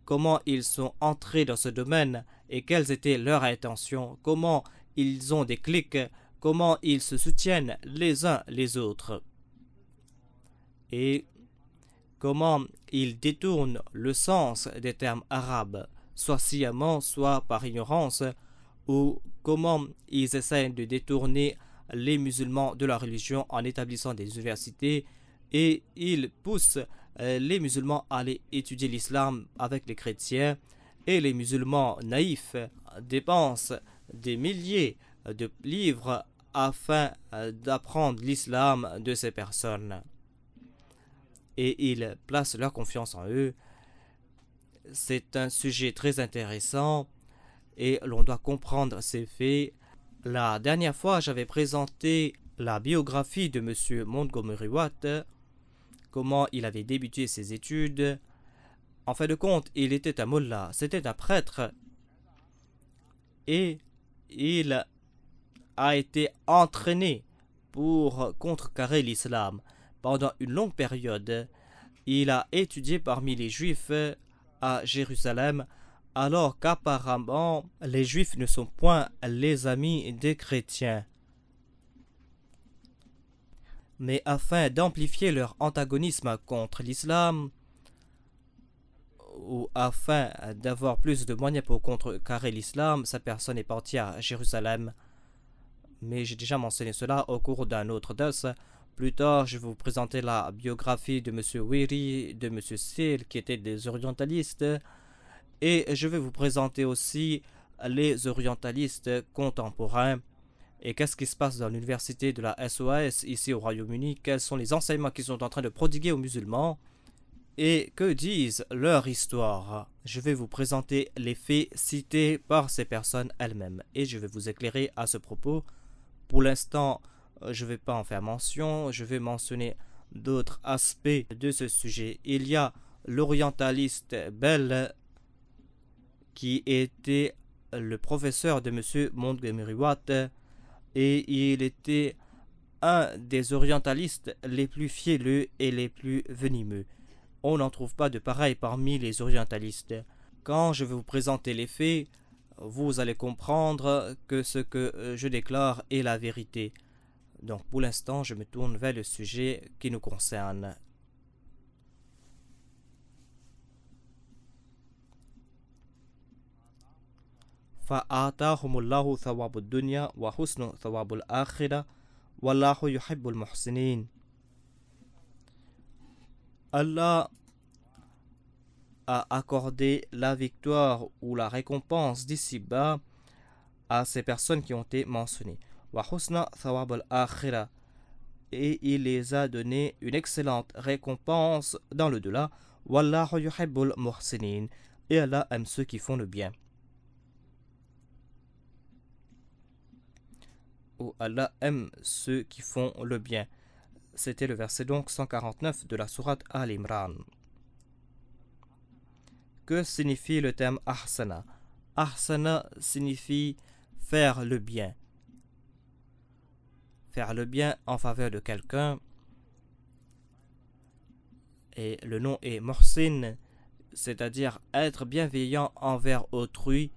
comment ils sont entrés dans ce domaine et quelles étaient leurs intentions, comment ils ont des clics, comment ils se soutiennent les uns les autres et comment ils détournent le sens des termes arabes, soit sciemment, soit par ignorance, ou comment ils essaient de détourner les musulmans de leur religion en établissant des universités et ils poussent les musulmans à aller étudier l'islam avec les chrétiens et les musulmans naïfs dépensent des milliers de livres afin d'apprendre l'islam de ces personnes. Et ils placent leur confiance en eux. c'est un sujet très intéressant et l'on doit comprendre ces faits. La dernière fois, j'avais présenté la biographie de M. Montgomery Watt, comment il avait débuté ses études. En fin de compte, il était un mullah, c'était un prêtre, et il a été entraîné pour contrecarrer l'islam. Pendant une longue période, il a étudié parmi les Juifs à Jérusalem, alors qu'apparemment les Juifs ne sont point les amis des chrétiens. Mais afin d'amplifier leur antagonisme contre l'islam, ou afin d'avoir plus de moyens pour contrecarrer l'islam, sa personne est partie à Jérusalem. Mais j'ai déjà mentionné cela au cours d'un autre dars. Plus tard, je vais vous présenter la biographie de M. Wiri, de M. Sil, qui étaient des orientalistes. Et je vais vous présenter aussi les orientalistes contemporains. Et qu'est-ce qui se passe dans l'université de la SOAS ici au Royaume-Uni? Quels sont les enseignements qu'ils sont en train de prodiguer aux musulmans? Et que disent leur histoire? Je vais vous présenter les faits cités par ces personnes elles-mêmes. Et je vais vous éclairer à ce propos. Pour l'instant, je ne vais pas en faire mention. Je vais mentionner d'autres aspects de ce sujet. Il y a l'orientaliste Bell, qui était le professeur de M. Montgomery Watt, et il était un des orientalistes les plus fielleux et les plus venimeux. On n'en trouve pas de pareil parmi les orientalistes. Quand je vais vous présenter les faits, vous allez comprendre que ce que je déclare est la vérité. Donc pour l'instant, je me tourne vers le sujet qui nous concerne. فَآتَاهُمُ اللَّهُ ثَوَابُ الدُّنْيَا وَحُسْنُ ثَوَابُ الْآخِرَةِ وَاللَّهُ يُحِبُّ الْمُحْسِنِينَ. Allah a accordé la victoire ou la récompense d'ici-bas à ces personnes qui ont été mentionnées. وَحُسْنَ ثَوَابُ الْآخِرَةِ, et il les a donné une excellente récompense dans le delà. وَاللَّهُ يُحِبُّ الْمُحْسِنِينَ, et Allah aime ceux qui font le bien. Ou Allah aime ceux qui font le bien. C'était le verset donc 149 de la sourate Al-Imran. Que signifie le terme ahsana? Ahsana signifie faire le bien. Faire le bien en faveur de quelqu'un. Et le nom est muhsin, c'est-à-dire être bienveillant envers autrui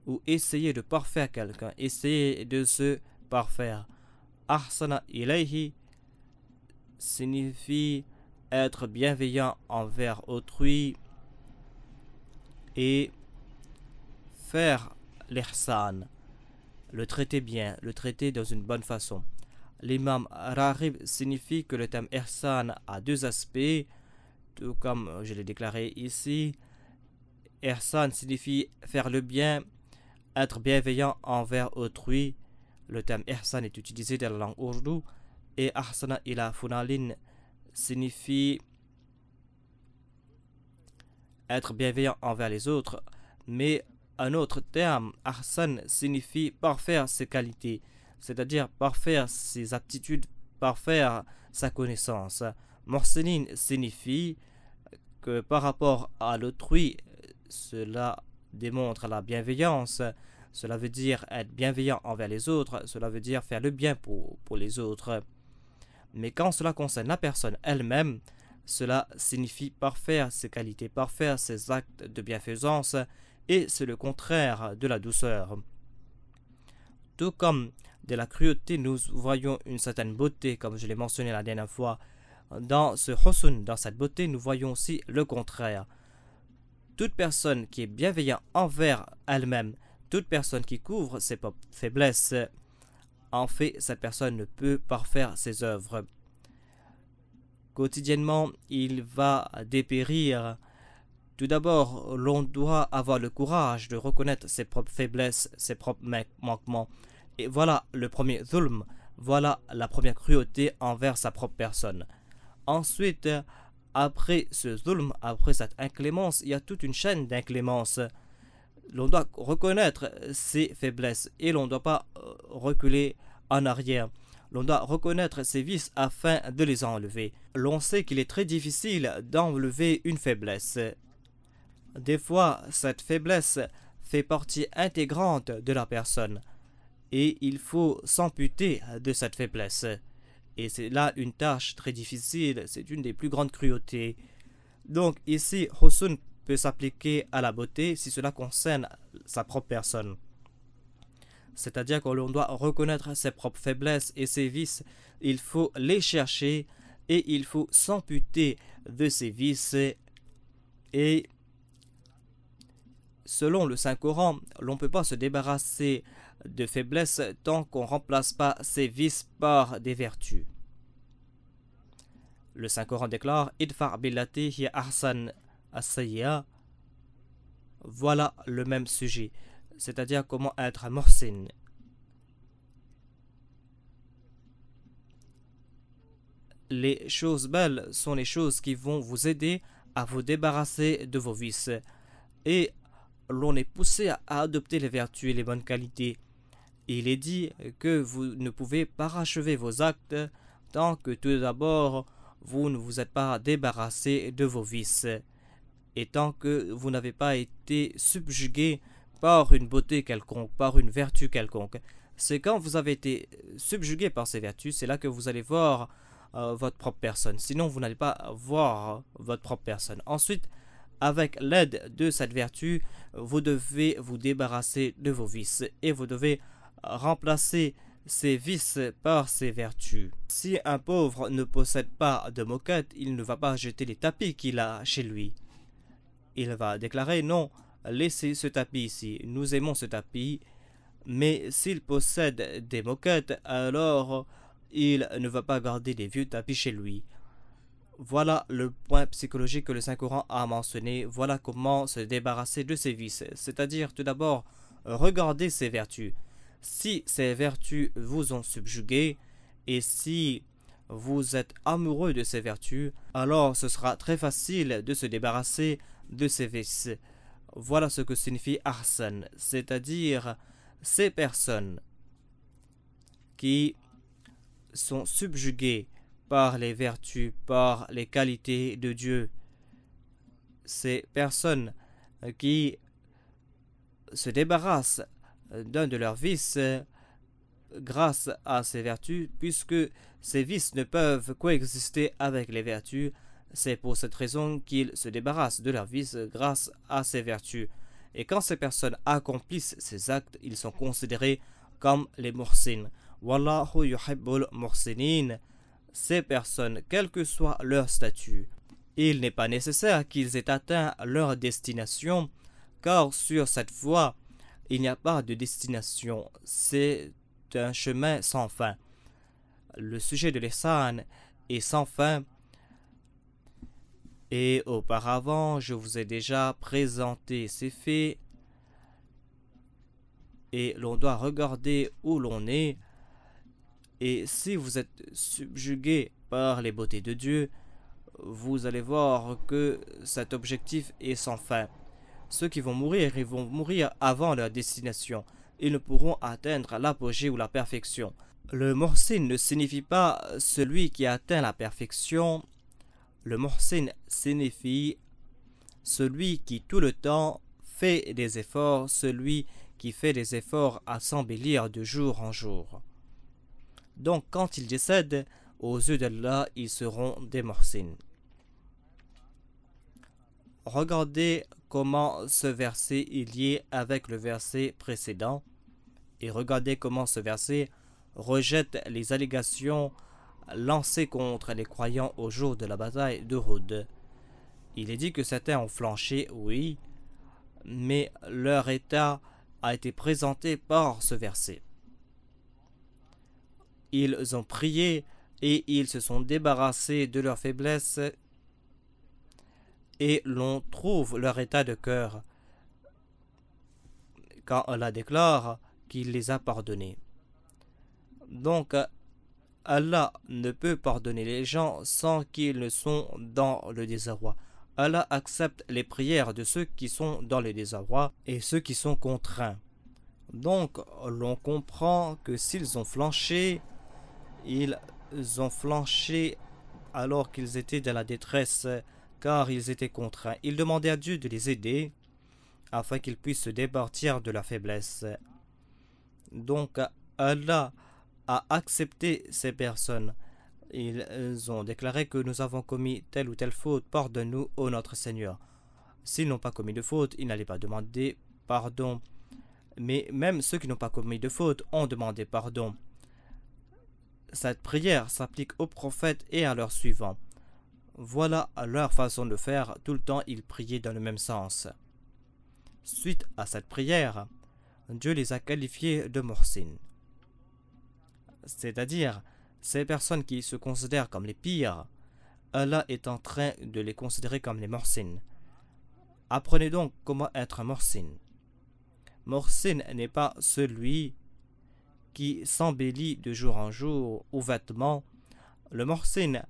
ou essayer de parfaire quelqu'un, essayer de se parfaire. Ahsana ilayhi signifie être bienveillant envers autrui et faire l'ihsan, le traiter bien, le traiter dans une bonne façon. L'imam Raghib signifie que le terme ihsan a deux aspects, tout comme je l'ai déclaré ici. Ihsan signifie faire le bien, être bienveillant envers autrui. Le terme ihsan est utilisé dans la langue ourdou. Et ahsana ila funalin signifie être bienveillant envers les autres. Mais un autre terme, ahsan, signifie parfaire ses qualités, c'est-à-dire parfaire ses aptitudes, parfaire sa connaissance. Muhsinin signifie que par rapport à l'autrui, cela démontre la bienveillance. Cela veut dire être bienveillant envers les autres, cela veut dire faire le bien pour les autres. Mais quand cela concerne la personne elle-même, cela signifie parfaire ses qualités, parfaire ses actes de bienfaisance, et c'est le contraire de la douceur. Tout comme de la cruauté, nous voyons une certaine beauté, comme je l'ai mentionné la dernière fois. Dans ce husn, dans cette beauté, nous voyons aussi le contraire. Toute personne qui est bienveillante envers elle-même, toute personne qui couvre ses faiblesses, en fait, cette personne ne peut parfaire ses œuvres. Quotidiennement, il va dépérir. Tout d'abord, l'on doit avoir le courage de reconnaître ses propres faiblesses, ses propres manquements. Et voilà le premier zulm, voilà la première cruauté envers sa propre personne. Ensuite, après ce zulm, après cette inclémence, il y a toute une chaîne d'inclémence. L'on doit reconnaître ses faiblesses et l'on ne doit pas reculer en arrière. L'on doit reconnaître ses vices afin de les enlever. L'on sait qu'il est très difficile d'enlever une faiblesse. Des fois, cette faiblesse fait partie intégrante de la personne et il faut s'amputer de cette faiblesse. Et c'est là une tâche très difficile, c'est une des plus grandes cruautés. Donc ici, Husn peut s'appliquer à la beauté si cela concerne sa propre personne. C'est-à-dire que l'on doit reconnaître ses propres faiblesses et ses vices, il faut les chercher et il faut s'amputer de ses vices. Et selon le Saint-Coran, l'on ne peut pas se débarrasser de faiblesses tant qu'on ne remplace pas ses vices par des vertus. Le Saint-Coran déclare Idfa' billati hiya ahsan as-sayyi'a. Voilà le même sujet, c'est-à-dire comment être un muhsin. Les choses belles sont les choses qui vont vous aider à vous débarrasser de vos vices. Et l'on est poussé à adopter les vertus et les bonnes qualités. Il est dit que vous ne pouvez parachever vos actes tant que tout d'abord vous ne vous êtes pas débarrassé de vos vices et tant que vous n'avez pas été subjugué par une beauté quelconque, par une vertu quelconque. C'est quand vous avez été subjugué par ces vertus, c'est là que vous allez voir votre propre personne. Sinon, vous n'allez pas voir votre propre personne. Ensuite, avec l'aide de cette vertu, vous devez vous débarrasser de vos vices et vous devez remplacer ces vices par ces vertus. Si un pauvre ne possède pas de moquette, il ne va pas jeter les tapis qu'il a chez lui. Il va déclarer non, laissez ce tapis ici, nous aimons ce tapis. Mais s'il possède des moquettes, alors il ne va pas garder des vieux tapis chez lui. Voilà le point psychologique que le Saint-Coran a mentionné. Voilà comment se débarrasser de ses vices. C'est-à-dire tout d'abord regarder ses vertus. Si ces vertus vous ont subjugué et si vous êtes amoureux de ces vertus, alors ce sera très facile de se débarrasser de ces vices. Voilà ce que signifie ahsan, c'est-à-dire ces personnes qui sont subjuguées par les vertus, par les qualités de Dieu. Ces personnes qui se débarrassent d'un de leurs vices grâce à ces vertus, puisque ces vices ne peuvent coexister avec les vertus. C'est pour cette raison qu'ils se débarrassent de leurs vices grâce à ces vertus. Et quand ces personnes accomplissent ces actes, ils sont considérés comme les muhsins. Wallahu yuhibbul muhsinin. Ces personnes, quel que soit leur statut, il n'est pas nécessaire qu'ils aient atteint leur destination, car sur cette voie, il n'y a pas de destination. C'est un chemin sans fin. Le sujet de l'ihsan est sans fin. Et auparavant, je vous ai déjà présenté ces faits. Et l'on doit regarder où l'on est. Et si vous êtes subjugué par les beautés de Dieu, vous allez voir que cet objectif est sans fin. Ceux qui vont mourir, ils vont mourir avant leur destination. Ils ne pourront atteindre l'apogée ou la perfection. Le muhsin ne signifie pas celui qui atteint la perfection. Le muhsin signifie celui qui tout le temps fait des efforts, celui qui fait des efforts à s'embellir de jour en jour. Donc quand ils décèdent, aux yeux d'Allah, ils seront des muhsins. Regardez comment ce verset est lié avec le verset précédent et regardez comment ce verset rejette les allégations lancées contre les croyants au jour de la bataille d'Uhud. Il est dit que certains ont flanché, oui, mais leur état a été présenté par ce verset. Ils ont prié et ils se sont débarrassés de leurs faiblesses et l'on trouve leur état de cœur quand Allah déclare qu'il les a pardonnés. Donc, Allah ne peut pardonner les gens sans qu'ils ne sont dans le désarroi. Allah accepte les prières de ceux qui sont dans le désarroi et ceux qui sont contraints. Donc, l'on comprend que s'ils ont flanché, ils ont flanché alors qu'ils étaient dans la détresse, car ils étaient contraints. Ils demandaient à Dieu de les aider afin qu'ils puissent se départir de la faiblesse. Donc, Allah a accepté ces personnes. Ils ont déclaré que nous avons commis telle ou telle faute, pardonne-nous, ô notre Seigneur. S'ils n'ont pas commis de faute, ils n'allaient pas demander pardon. Mais même ceux qui n'ont pas commis de faute ont demandé pardon. Cette prière s'applique aux prophètes et à leurs suivants. Voilà leur façon de faire, tout le temps ils priaient dans le même sens. Suite à cette prière, Dieu les a qualifiés de Muhsin. C'est-à-dire, ces personnes qui se considèrent comme les pires, Allah est en train de les considérer comme les Muhsin. Apprenez donc comment être un Muhsin. Muhsin n'est pas celui qui s'embellit de jour en jour aux vêtements. Le Muhsin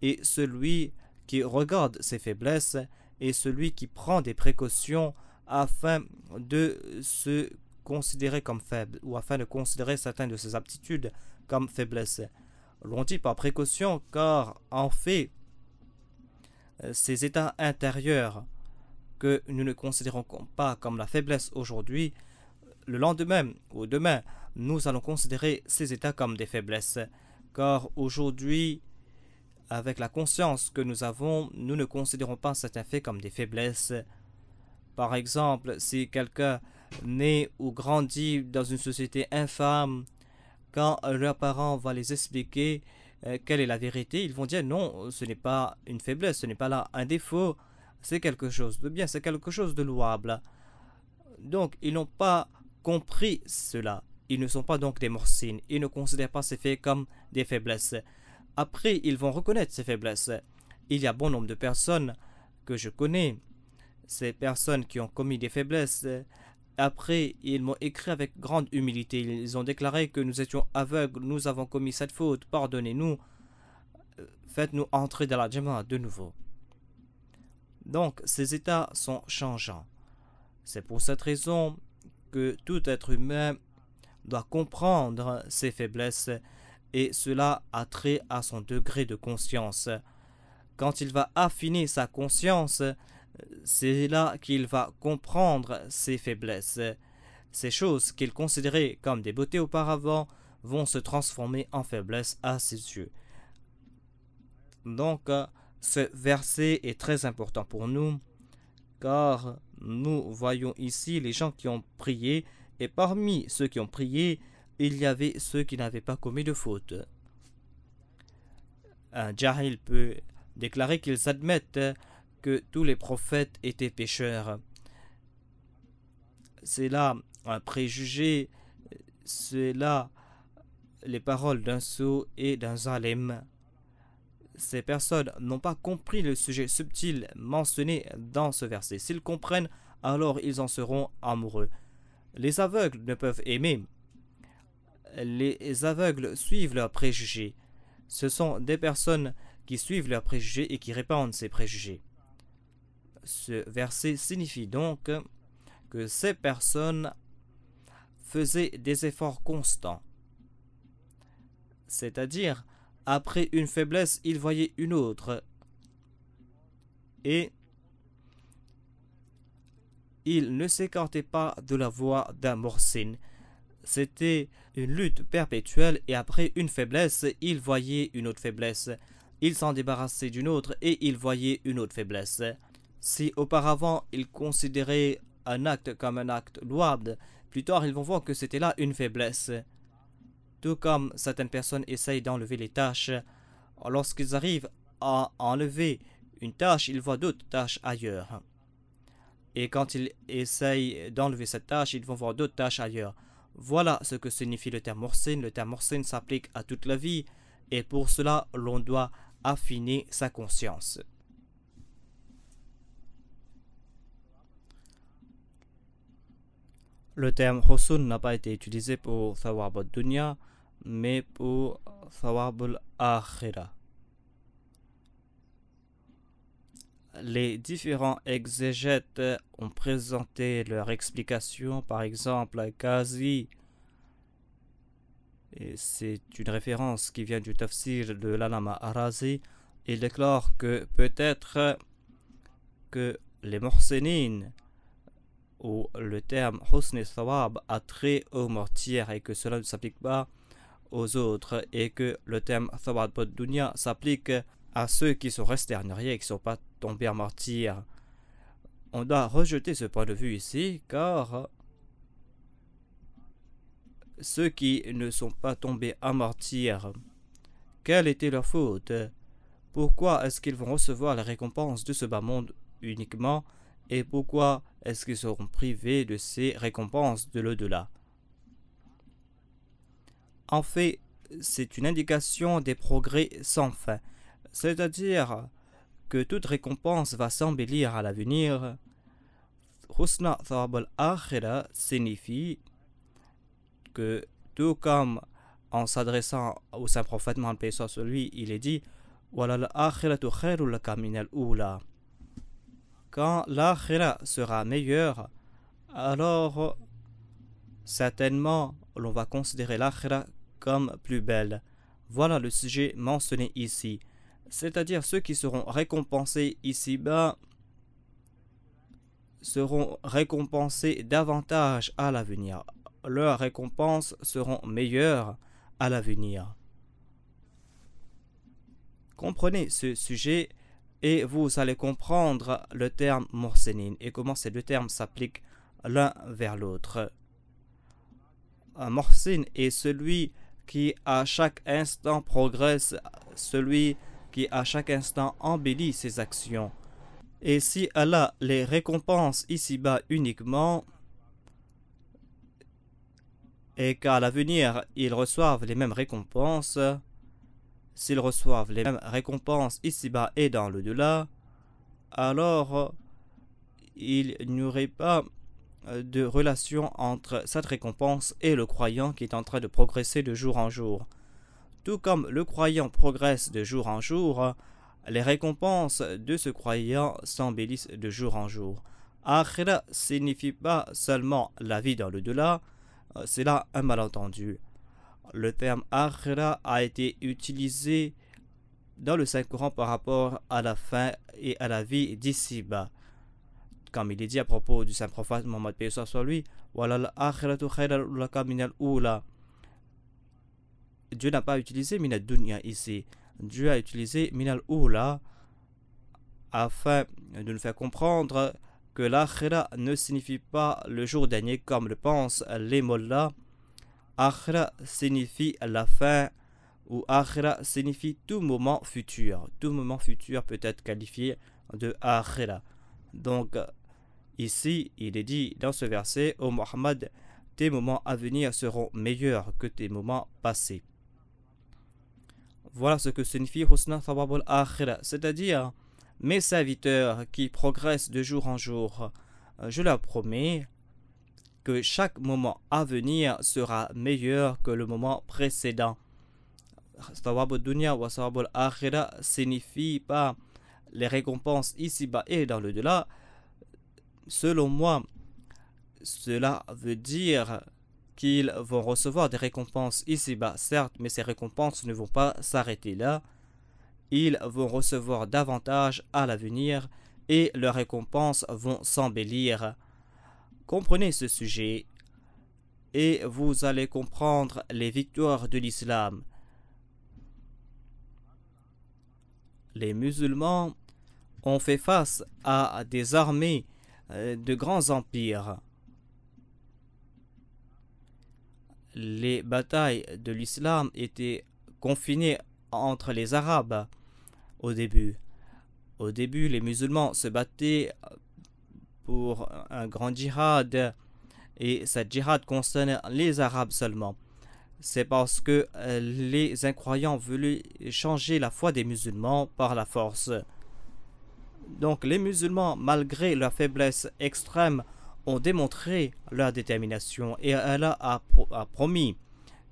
est celui qui regarde ses faiblesses et celui qui prend des précautions afin de se considérer comme faible ou afin de considérer certaines de ses aptitudes comme faiblesses. L'on dit par précaution car en fait ces états intérieurs que nous ne considérons pas comme la faiblesse aujourd'hui, le lendemain ou demain, nous allons considérer ces états comme des faiblesses. Car aujourd'hui, avec la conscience que nous avons, nous ne considérons pas certains faits comme des faiblesses. Par exemple, si quelqu'un naît ou grandit dans une société infâme, quand leurs parents vont les expliquer quelle est la vérité, ils vont dire non, ce n'est pas une faiblesse, ce n'est pas là un défaut, c'est quelque chose de bien, c'est quelque chose de louable. Donc, ils n'ont pas compris cela. Ils ne sont pas donc des Muhsin. Ils ne considèrent pas ces faits comme des faiblesses. Après, ils vont reconnaître ces faiblesses. Il y a bon nombre de personnes que je connais, ces personnes qui ont commis des faiblesses. Après, ils m'ont écrit avec grande humilité. Ils ont déclaré que nous étions aveugles, nous avons commis cette faute, pardonnez-nous, faites-nous entrer dans la Jama'a de nouveau. Donc, ces états sont changeants. C'est pour cette raison que tout être humain doit comprendre ses faiblesses et cela a trait à son degré de conscience. Quand il va affiner sa conscience, c'est là qu'il va comprendre ses faiblesses. Ces choses qu'il considérait comme des beautés auparavant vont se transformer en faiblesse à ses yeux. Donc, ce verset est très important pour nous, car nous voyons ici les gens qui ont prié, et parmi ceux qui ont prié, il y avait ceux qui n'avaient pas commis de faute. Un jahil peut déclarer qu'ils admettent que tous les prophètes étaient pécheurs. C'est là un préjugé, c'est là les paroles d'un sot et d'un zalim. Ces personnes n'ont pas compris le sujet subtil mentionné dans ce verset. S'ils comprennent, alors ils en seront amoureux. Les aveugles ne peuvent aimer. Les aveugles suivent leurs préjugés. Ce sont des personnes qui suivent leurs préjugés et qui répandent ces préjugés. Ce verset signifie donc que ces personnes faisaient des efforts constants. C'est-à-dire, après une faiblesse, ils voyaient une autre. Et ils ne s'écartaient pas de la voie d'un Muhsin. C'était une lutte perpétuelle et après une faiblesse, ils voyaient une autre faiblesse. Ils s'en débarrassaient d'une autre et ils voyaient une autre faiblesse. Si auparavant ils considéraient un acte comme un acte louable, plus tard ils vont voir que c'était là une faiblesse. Tout comme certaines personnes essayent d'enlever les tâches, lorsqu'ils arrivent à enlever une tâche, ils voient d'autres tâches ailleurs. Et quand ils essayent d'enlever cette tâche, ils vont voir d'autres tâches ailleurs. Voilà ce que signifie le terme Muhsin. Le terme Muhsin s'applique à toute la vie et pour cela, l'on doit affiner sa conscience. Le terme Husn n'a pas été utilisé pour Thawab ad-Dunya, mais pour thawab al-akhirah. Les différents exégètes ont présenté leur explication. Par exemple, Qazi, et c'est une référence qui vient du tafsir de l'Allama Arazi, il déclare que peut-être que les muhsinin, ou le terme husn thawab, a trait aux mortiers et que cela ne s'applique pas aux autres, et que le terme thawab ad-dunya s'applique à ceux qui sont restés en arrière et qui ne sont pas tombés en martyr. On doit rejeter ce point de vue ici, car ceux qui ne sont pas tombés en martyr, quelle était leur faute? Pourquoi est-ce qu'ils vont recevoir les récompenses de ce bas monde uniquement, et pourquoi est-ce qu'ils seront privés de ces récompenses de l'au-delà? En fait, c'est une indication des progrès sans fin, c'est-à-dire que toute récompense va s'embellir à l'avenir. Husna thawab al-akhirah signifie que, tout comme en s'adressant au saint prophète Mohammed, paix soit sur lui, il est dit walal akhiratu khairul laka minal ula. Quand l'akhirah sera meilleure, alors certainement l'on va considérer l'akhirah comme plus belle. Voilà le sujet mentionné ici. C'est-à-dire ceux qui seront récompensés ici-bas seront récompensés davantage à l'avenir. Leurs récompenses seront meilleures à l'avenir. Comprenez ce sujet et vous allez comprendre le terme muhsinin et comment ces deux termes s'appliquent l'un vers l'autre. Un muhsin est celui qui à chaque instant progresse, celui qui à chaque instant embellit ses actions. Et si Allah les récompense ici-bas uniquement, et qu'à l'avenir ils reçoivent les mêmes récompenses, s'ils reçoivent les mêmes récompenses ici-bas et dans l'au-delà, alors il n'y aurait pas de relation entre cette récompense et le croyant qui est en train de progresser de jour en jour. Tout comme le croyant progresse de jour en jour, les récompenses de ce croyant s'embellissent de jour en jour. Akhira signifie pas seulement la vie dans l'au-delà, c'est là un malentendu. Le terme akhira a été utilisé dans le Saint-Coran par rapport à la fin et à la vie d'ici-bas. Comme il est dit à propos du Saint-Prophète Mohammed, paix soit sur lui, walal akhiratu khairul laka minal ula. Dieu n'a pas utilisé minal dunya ici. Dieu a utilisé minal ula afin de nous faire comprendre que l'akhira ne signifie pas le jour dernier comme le pensent les mollahs. Akhira signifie la fin, ou akhira signifie tout moment futur. Tout moment futur peut être qualifié de akhira. Donc ici il est dit dans ce verset: ô Muhammad, tes moments à venir seront meilleurs que tes moments passés. Voilà ce que signifie husna thawab al-akhirah, c'est-à-dire mes serviteurs qui progressent de jour en jour, je leur promets que chaque moment à venir sera meilleur que le moment précédent. Thawab al-dunya wa thawab al-akhirah signifie pas les récompenses ici-bas et dans le delà. Selon moi, cela veut dire qu'ils vont recevoir des récompenses ici-bas, certes, mais ces récompenses ne vont pas s'arrêter là. Ils vont recevoir davantage à l'avenir et leurs récompenses vont s'embellir. Comprenez ce sujet et vous allez comprendre les victoires de l'islam. Les musulmans ont fait face à des armées de grands empires. Les batailles de l'islam étaient confinées entre les Arabes au début. Au début, les musulmans se battaient pour un grand djihad et cette djihad concerne les Arabes seulement. C'est parce que les incroyants voulaient changer la foi des musulmans par la force. Donc les musulmans, malgré leur faiblesse extrême, ont démontré leur détermination et Allah a promis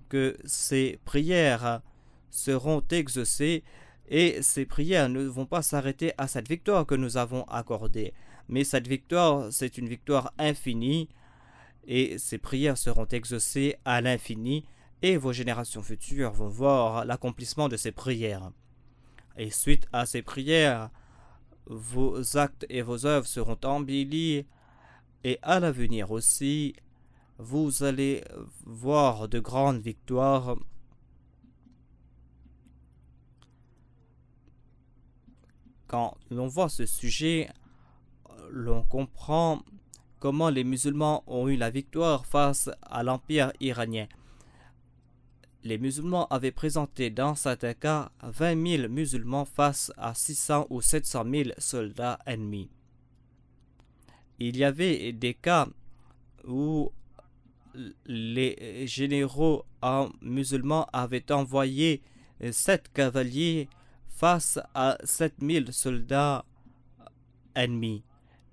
que ces prières seront exaucées et ces prières ne vont pas s'arrêter à cette victoire que nous avons accordée. Mais cette victoire, c'est une victoire infinie et ces prières seront exaucées à l'infini et vos générations futures vont voir l'accomplissement de ces prières. Et suite à ces prières, vos actes et vos œuvres seront embellis et à l'avenir aussi, vous allez voir de grandes victoires. Quand l'on voit ce sujet, l'on comprend comment les musulmans ont eu la victoire face à l'empire iranien. Les musulmans avaient présenté dans certains cas 20 000 musulmans face à 600 ou 700 000 soldats ennemis. Il y avait des cas où les généraux musulmans avaient envoyé 7 cavaliers face à 7000 soldats ennemis.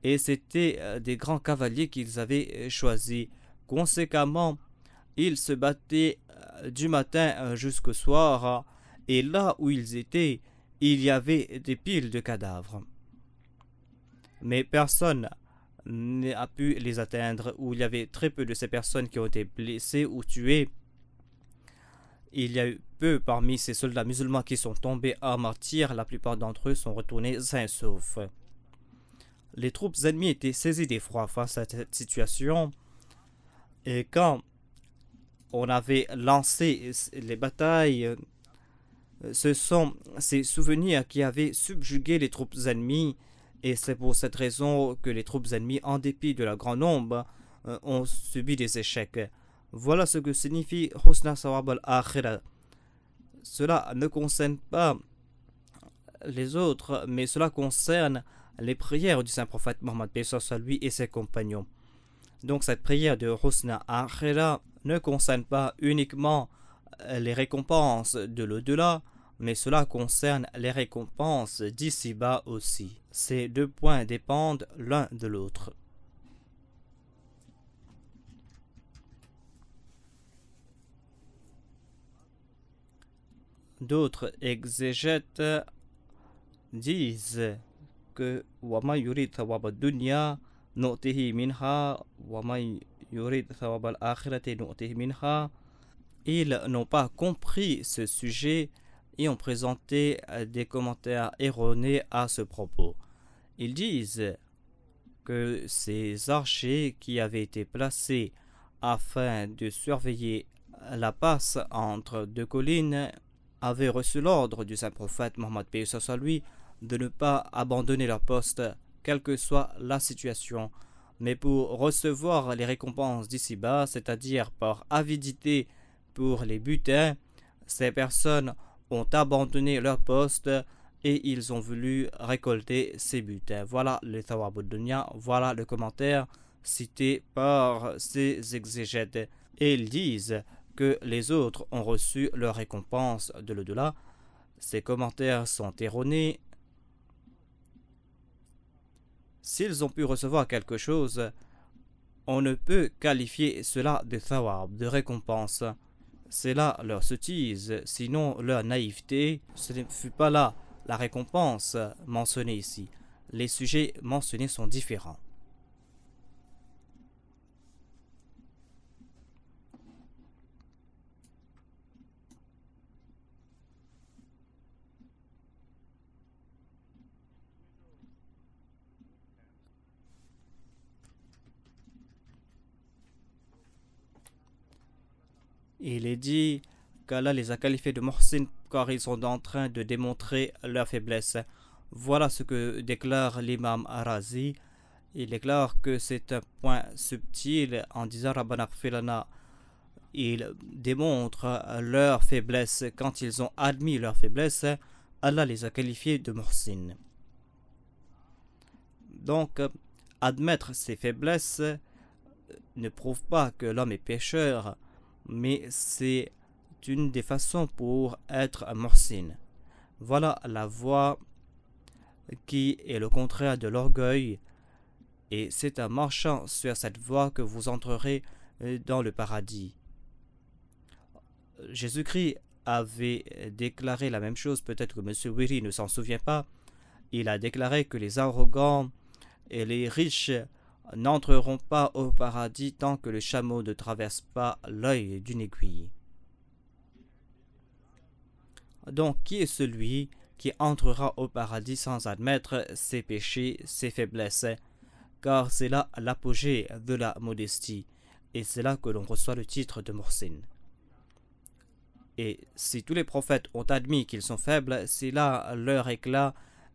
Et c'était des grands cavaliers qu'ils avaient choisis. Conséquemment, ils se battaient du matin jusqu'au soir, et là où ils étaient, il y avait des piles de cadavres. Mais personne n'a pu les atteindre, où il y avait très peu de ces personnes qui ont été blessées ou tuées. Il y a eu peu parmi ces soldats musulmans qui sont tombés en martyrs, la plupart d'entre eux sont retournés sains et saufs. Les troupes ennemies étaient saisies d'effroi face à cette situation, et quand on avait lancé les batailles, ce sont ces souvenirs qui avaient subjugué les troupes ennemies, et c'est pour cette raison que les troupes ennemies, en dépit de leur grand nombre, ont subi des échecs. Voilà ce que signifie Husna Sawab al-Akhirah. Cela ne concerne pas les autres, mais cela concerne les prières du Saint-Prophète Mohammed lui et ses compagnons. Donc cette prière de Husna Akhirah ne concerne pas uniquement les récompenses de l'au-delà, mais cela concerne les récompenses d'ici-bas aussi. Ces deux points dépendent l'un de l'autre. D'autres exégètes disent que وَمَنْ يُرِدْ ثَوَابَ الدُّنْيَا نُؤْتِهِ مِنْهَا وَمَنْ يُرِدْ ثَوَابَ الْآخِرَةِ نُؤْتِهِ مِنْهَا. Ils n'ont pas compris ce sujet et ont présenté des commentaires erronés à ce propos. Ils disent que ces archers qui avaient été placés afin de surveiller la passe entre deux collines avaient reçu l'ordre du Saint-Prophète Mohammed lui de ne pas abandonner leur poste, quelle que soit la situation, mais pour recevoir les récompenses d'ici-bas, c'est-à-dire par avidité pour les butins, ces personnes ont abandonné leur poste et ils ont voulu récolter ces butins. Voilà le Thawab al-Dunya, voilà le commentaire cité par ces exégètes. Et ils disent que les autres ont reçu leur récompense de l'au-delà. Ces commentaires sont erronés. S'ils ont pu recevoir quelque chose, on ne peut qualifier cela de thawab, de récompense. C'est là leur sottise, sinon leur naïveté. Ce ne fut pas là la récompense mentionnée ici. Les sujets mentionnés sont différents. Il est dit qu'Allah les a qualifiés de muhsin car ils sont en train de démontrer leur faiblesse. Voilà ce que déclare l'imam Arazi. Il déclare que c'est un point subtil en disant Rabbana ighfir lana. Ils démontrent leur faiblesse. Quand ils ont admis leur faiblesse, Allah les a qualifiés de muhsin. Donc, admettre ses faiblesses ne prouve pas que l'homme est pécheur, mais c'est une des façons pour être un muhsin. Voilà la voie qui est le contraire de l'orgueil, et c'est en marchant sur cette voie que vous entrerez dans le paradis. Jésus-Christ avait déclaré la même chose, peut-être que M. Wiri ne s'en souvient pas. Il a déclaré que les arrogants et les riches n'entreront pas au paradis tant que le chameau ne traverse pas l'œil d'une aiguille. Donc, qui est celui qui entrera au paradis sans admettre ses péchés, ses faiblesses? Car c'est là l'apogée de la modestie, et c'est là que l'on reçoit le titre de Muhsin. Et si tous les prophètes ont admis qu'ils sont faibles, c'est là leur éclat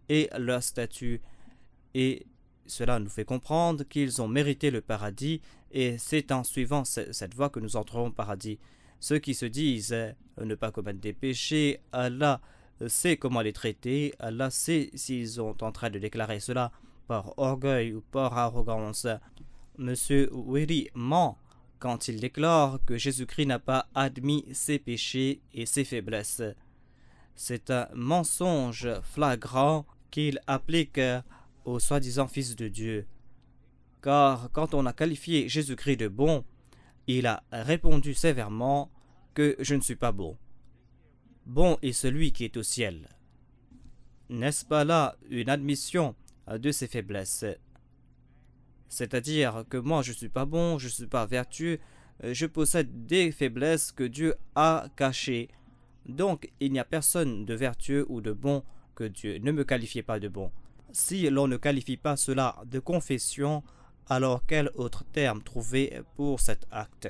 et leur statut, et cela nous fait comprendre qu'ils ont mérité le paradis, et c'est en suivant cette voie que nous entrerons au paradis. Ceux qui se disent ne pas commettre des péchés, Allah sait comment les traiter, Allah sait s'ils sont en train de déclarer cela par orgueil ou par arrogance. Monsieur Wiri ment quand il déclare que Jésus-Christ n'a pas admis ses péchés et ses faiblesses. C'est un mensonge flagrant qu'il applique au soi-disant Fils de Dieu. Car quand on a qualifié Jésus-Christ de bon, il a répondu sévèrement que je ne suis pas bon. Bon est celui qui est au ciel. N'est-ce pas là une admission de ses faiblesses? C'est-à-dire que moi je ne suis pas bon, je ne suis pas vertueux, je possède des faiblesses que Dieu a cachées. Donc il n'y a personne de vertueux ou de bon que Dieu. Ne me qualifiez pas de bon. Si l'on ne qualifie pas cela de confession, alors quel autre terme trouver pour cet acte?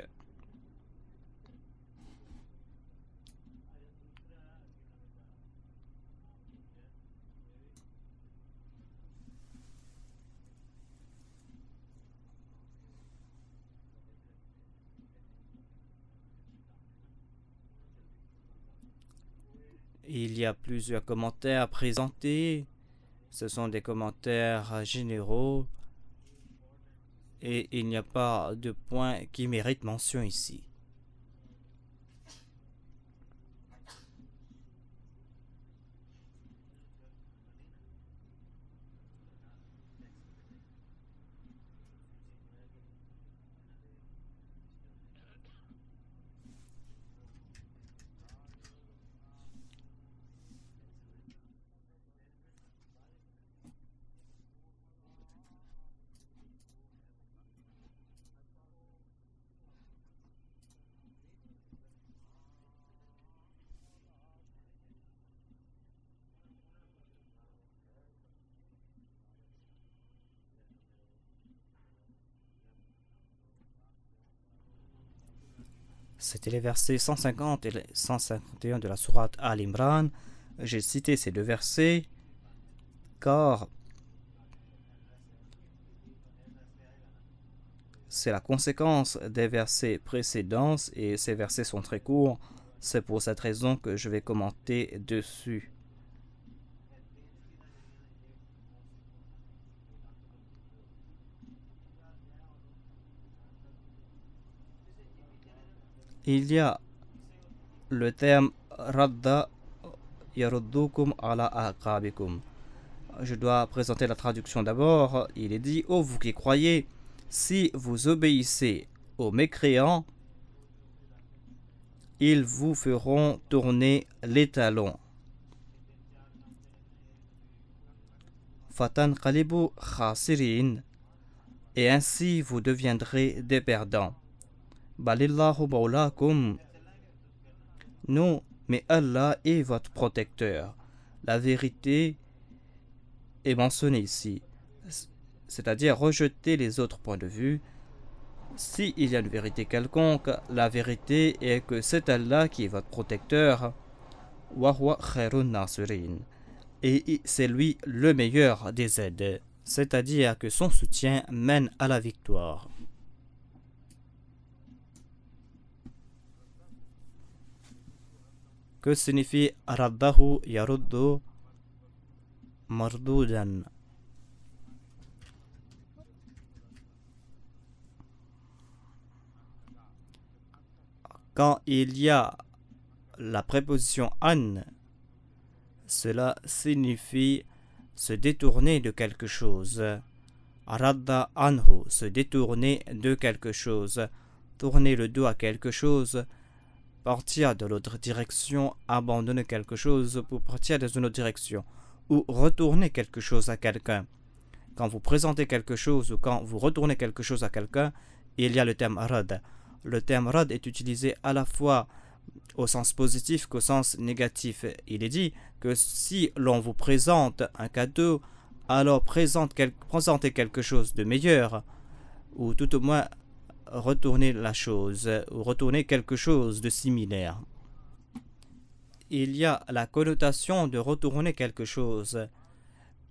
Il y a plusieurs commentaires présentés. Ce sont des commentaires généraux et il n'y a pas de point qui mérite mention ici. C'était les versets 150 et 151 de la sourate Al-Imran. J'ai cité ces deux versets car c'est la conséquence des versets précédents et ces versets sont très courts. C'est pour cette raison que je vais commenter dessus. Il y a le terme Radda yaruddukum ala aqabikum. Je dois présenter la traduction d'abord. Il est dit: ô vous qui croyez, si vous obéissez aux mécréants, ils vous feront tourner les talons. Fatan qalibu khasirin, et ainsi vous deviendrez des perdants. Balillahu maulakum. Non, mais Allah est votre protecteur. La vérité est mentionnée ici, c'est-à-dire rejeter les autres points de vue. S'il y a une vérité quelconque, la vérité est que c'est Allah qui est votre protecteur. Wa huwa khairun nasirin. Et c'est lui le meilleur des aides, c'est-à-dire que son soutien mène à la victoire. Que signifie Raddahu yaruddu mardoudan? Quand il y a la préposition an, cela signifie se détourner de quelque chose. Radda anhu, se détourner de quelque chose. Tourner le dos à quelque chose partir de l'autre direction, abandonner quelque chose pour partir dans une autre direction, ou retourner quelque chose à quelqu'un. Quand vous présentez quelque chose ou quand vous retournez quelque chose à quelqu'un, il y a le terme rad. Le terme rad est utilisé à la fois au sens positif qu'au sens négatif. Il est dit que si l'on vous présente un cadeau, alors présentez quelque chose de meilleur, ou tout au moins retournez la chose, ou retournez quelque chose de similaire. Il y a la connotation de retourner quelque chose,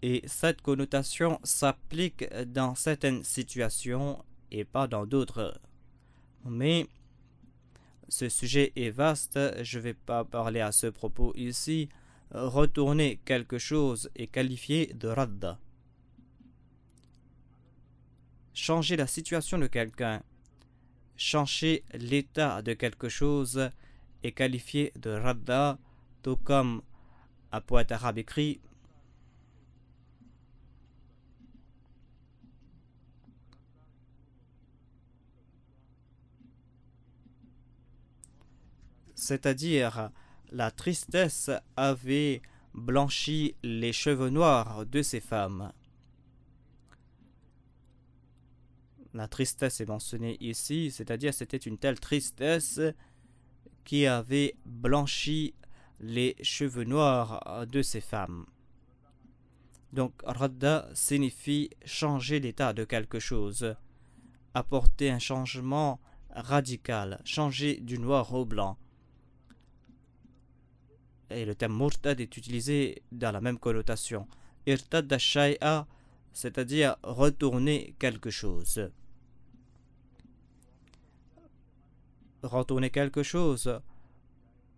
et cette connotation s'applique dans certaines situations et pas dans d'autres. Mais ce sujet est vaste, je ne vais pas parler à ce propos ici. Retourner quelque chose est qualifié de radda. Changer la situation de quelqu'un, changer l'état de quelque chose est qualifié de radda, tout comme un poète arabe écrit: c'est-à-dire la tristesse avait blanchi les cheveux noirs de ces femmes. La tristesse est mentionnée ici, c'est-à-dire c'était une telle tristesse qui avait blanchi les cheveux noirs de ces femmes. Donc radda signifie changer l'état de quelque chose, apporter un changement radical, changer du noir au blanc. Et le terme murtad est utilisé dans la même connotation. Irtadda shay'a, c'est-à-dire retourner quelque chose. Retourner quelque chose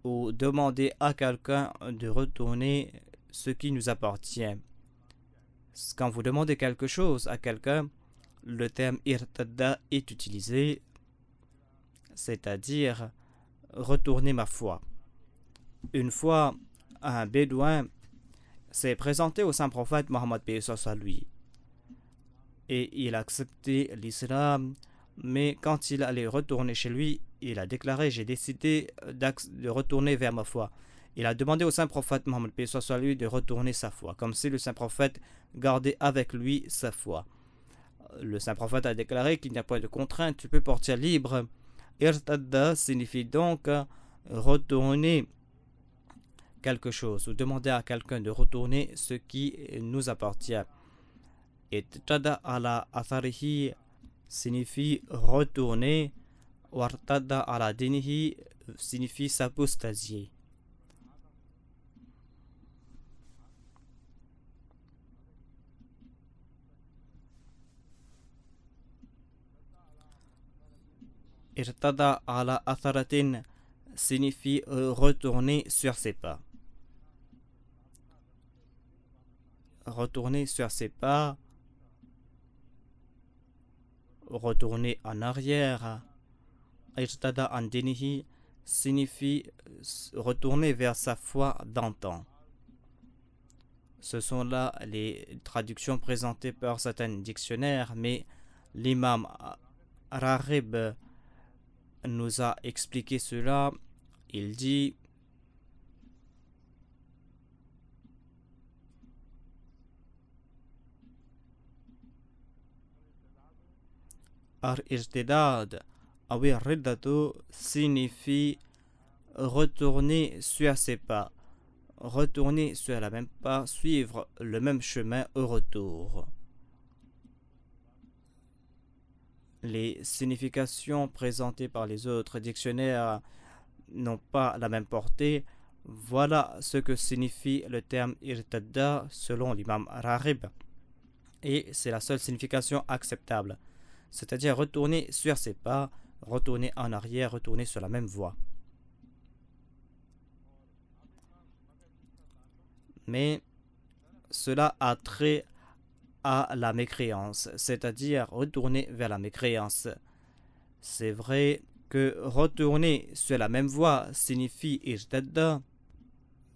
ou demander à quelqu'un de retourner ce qui nous appartient. Quand vous demandez quelque chose à quelqu'un, le terme irtadda est utilisé, c'est-à-dire retourner ma foi. Une fois, un bédouin s'est présenté au saint prophète Mohammed à lui, et il a accepté l'islam, mais quand il allait retourner chez lui, il a déclaré: j'ai décidé de retourner vers ma foi. Il a demandé au saint prophète Mohammed à lui de retourner sa foi, comme si le saint prophète gardait avec lui sa foi. Le saint prophète a déclaré qu'il n'y a pas de contrainte, tu peux partir libre. Irtadda signifie donc retourner quelque chose ou demander à quelqu'un de retourner ce qui nous appartient. Et tada ala atharihi signifie retourner, wartada ala dinihi signifie s'apostasier. Irtada ala atharatin signifie retourner sur ses pas. Retourner sur ses pas, retourner en arrière. Irtada an dinihi signifie retourner vers sa foi d'antan. Ce sont là les traductions présentées par certains dictionnaires, mais l'imam Raghib nous a expliqué cela. Il dit: Ar-irtidad awi riddatu signifie retourner sur ses pas, retourner sur la même pas, suivre le même chemin au retour. Les significations présentées par les autres dictionnaires n'ont pas la même portée. Voilà ce que signifie le terme irtadda selon l'imam Raghib. Et c'est la seule signification acceptable. C'est-à-dire retourner sur ses pas, retourner en arrière, retourner sur la même voie. Mais cela a trait à la mécréance, c'est-à-dire retourner vers la mécréance. C'est vrai que retourner sur la même voie signifie irtadda,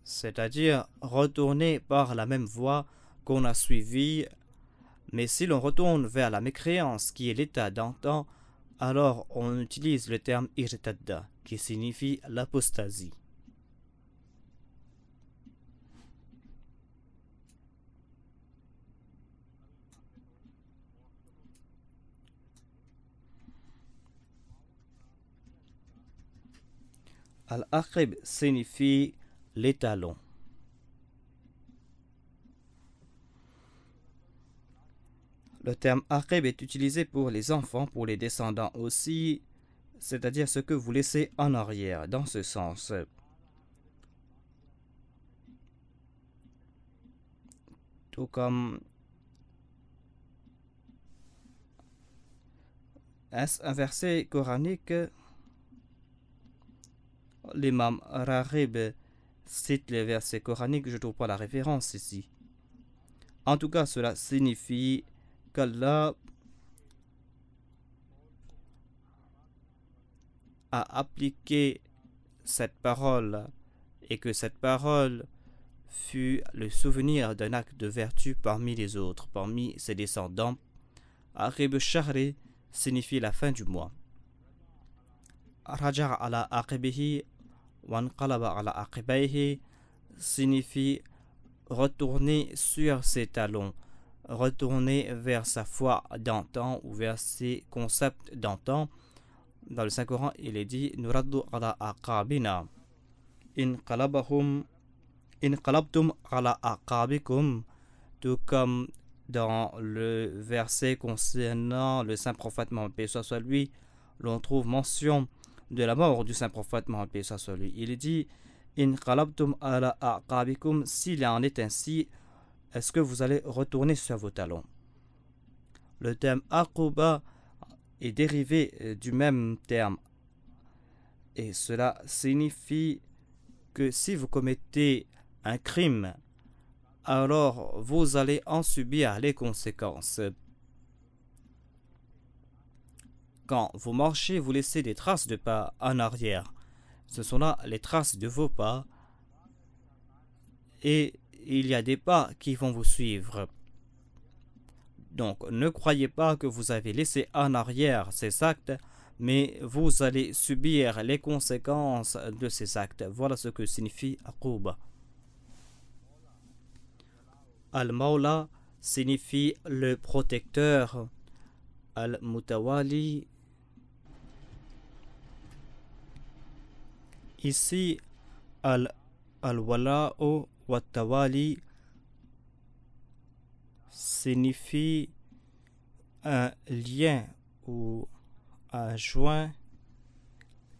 c'est-à-dire retourner par la même voie qu'on a suivie. Mais si l'on retourne vers la mécréance qui est l'état d'antan, alors on utilise le terme irtadda. qui signifie l'apostasie. Al-Aqib signifie l'étalon. Le terme Aqib est utilisé pour les enfants, pour les descendants aussi, c'est-à-dire ce que vous laissez en arrière, dans ce sens. Tout comme est-ce un verset coranique? L'imam Raghib cite les versets coraniques, je ne trouve pas la référence ici. En tout cas, cela signifie qu'Allah a appliqué cette parole et que cette parole fut le souvenir d'un acte de vertu parmi les autres, parmi ses descendants. Aqib Shahri signifie la fin du mois. Raja' ala aqibihi wanqalaba ala aqibayhi signifie retourner sur ses talons, retourner vers sa foi d'antan ou vers ses concepts d'antan. Dans le Saint-Coran, il est dit Nuraddu ala aqabina inqalabtum ala aqabikum, tout comme dans le verset concernant le saint prophète Mohammed, paix soit lui, l'on trouve mention de la mort du saint prophète Mohammed, paix soit lui. Il est dit inqalabtum ala aqabikum, s'il en est ainsi, est-ce que vous allez retourner sur vos talons? Le terme Aquba est dérivé du même terme et cela signifie que si vous commettez un crime, alors vous allez en subir les conséquences. Quand vous marchez, vous laissez des traces de pas en arrière. Ce sont là les traces de vos pas et il y a des pas qui vont vous suivre. Donc, ne croyez pas que vous avez laissé en arrière ces actes, mais vous allez subir les conséquences de ces actes. Voilà ce que signifie Aquba. Al-Mawla signifie le protecteur. Al-Mutawali. Ici, Al-Wala'u wa Tawali signifie un lien ou un joint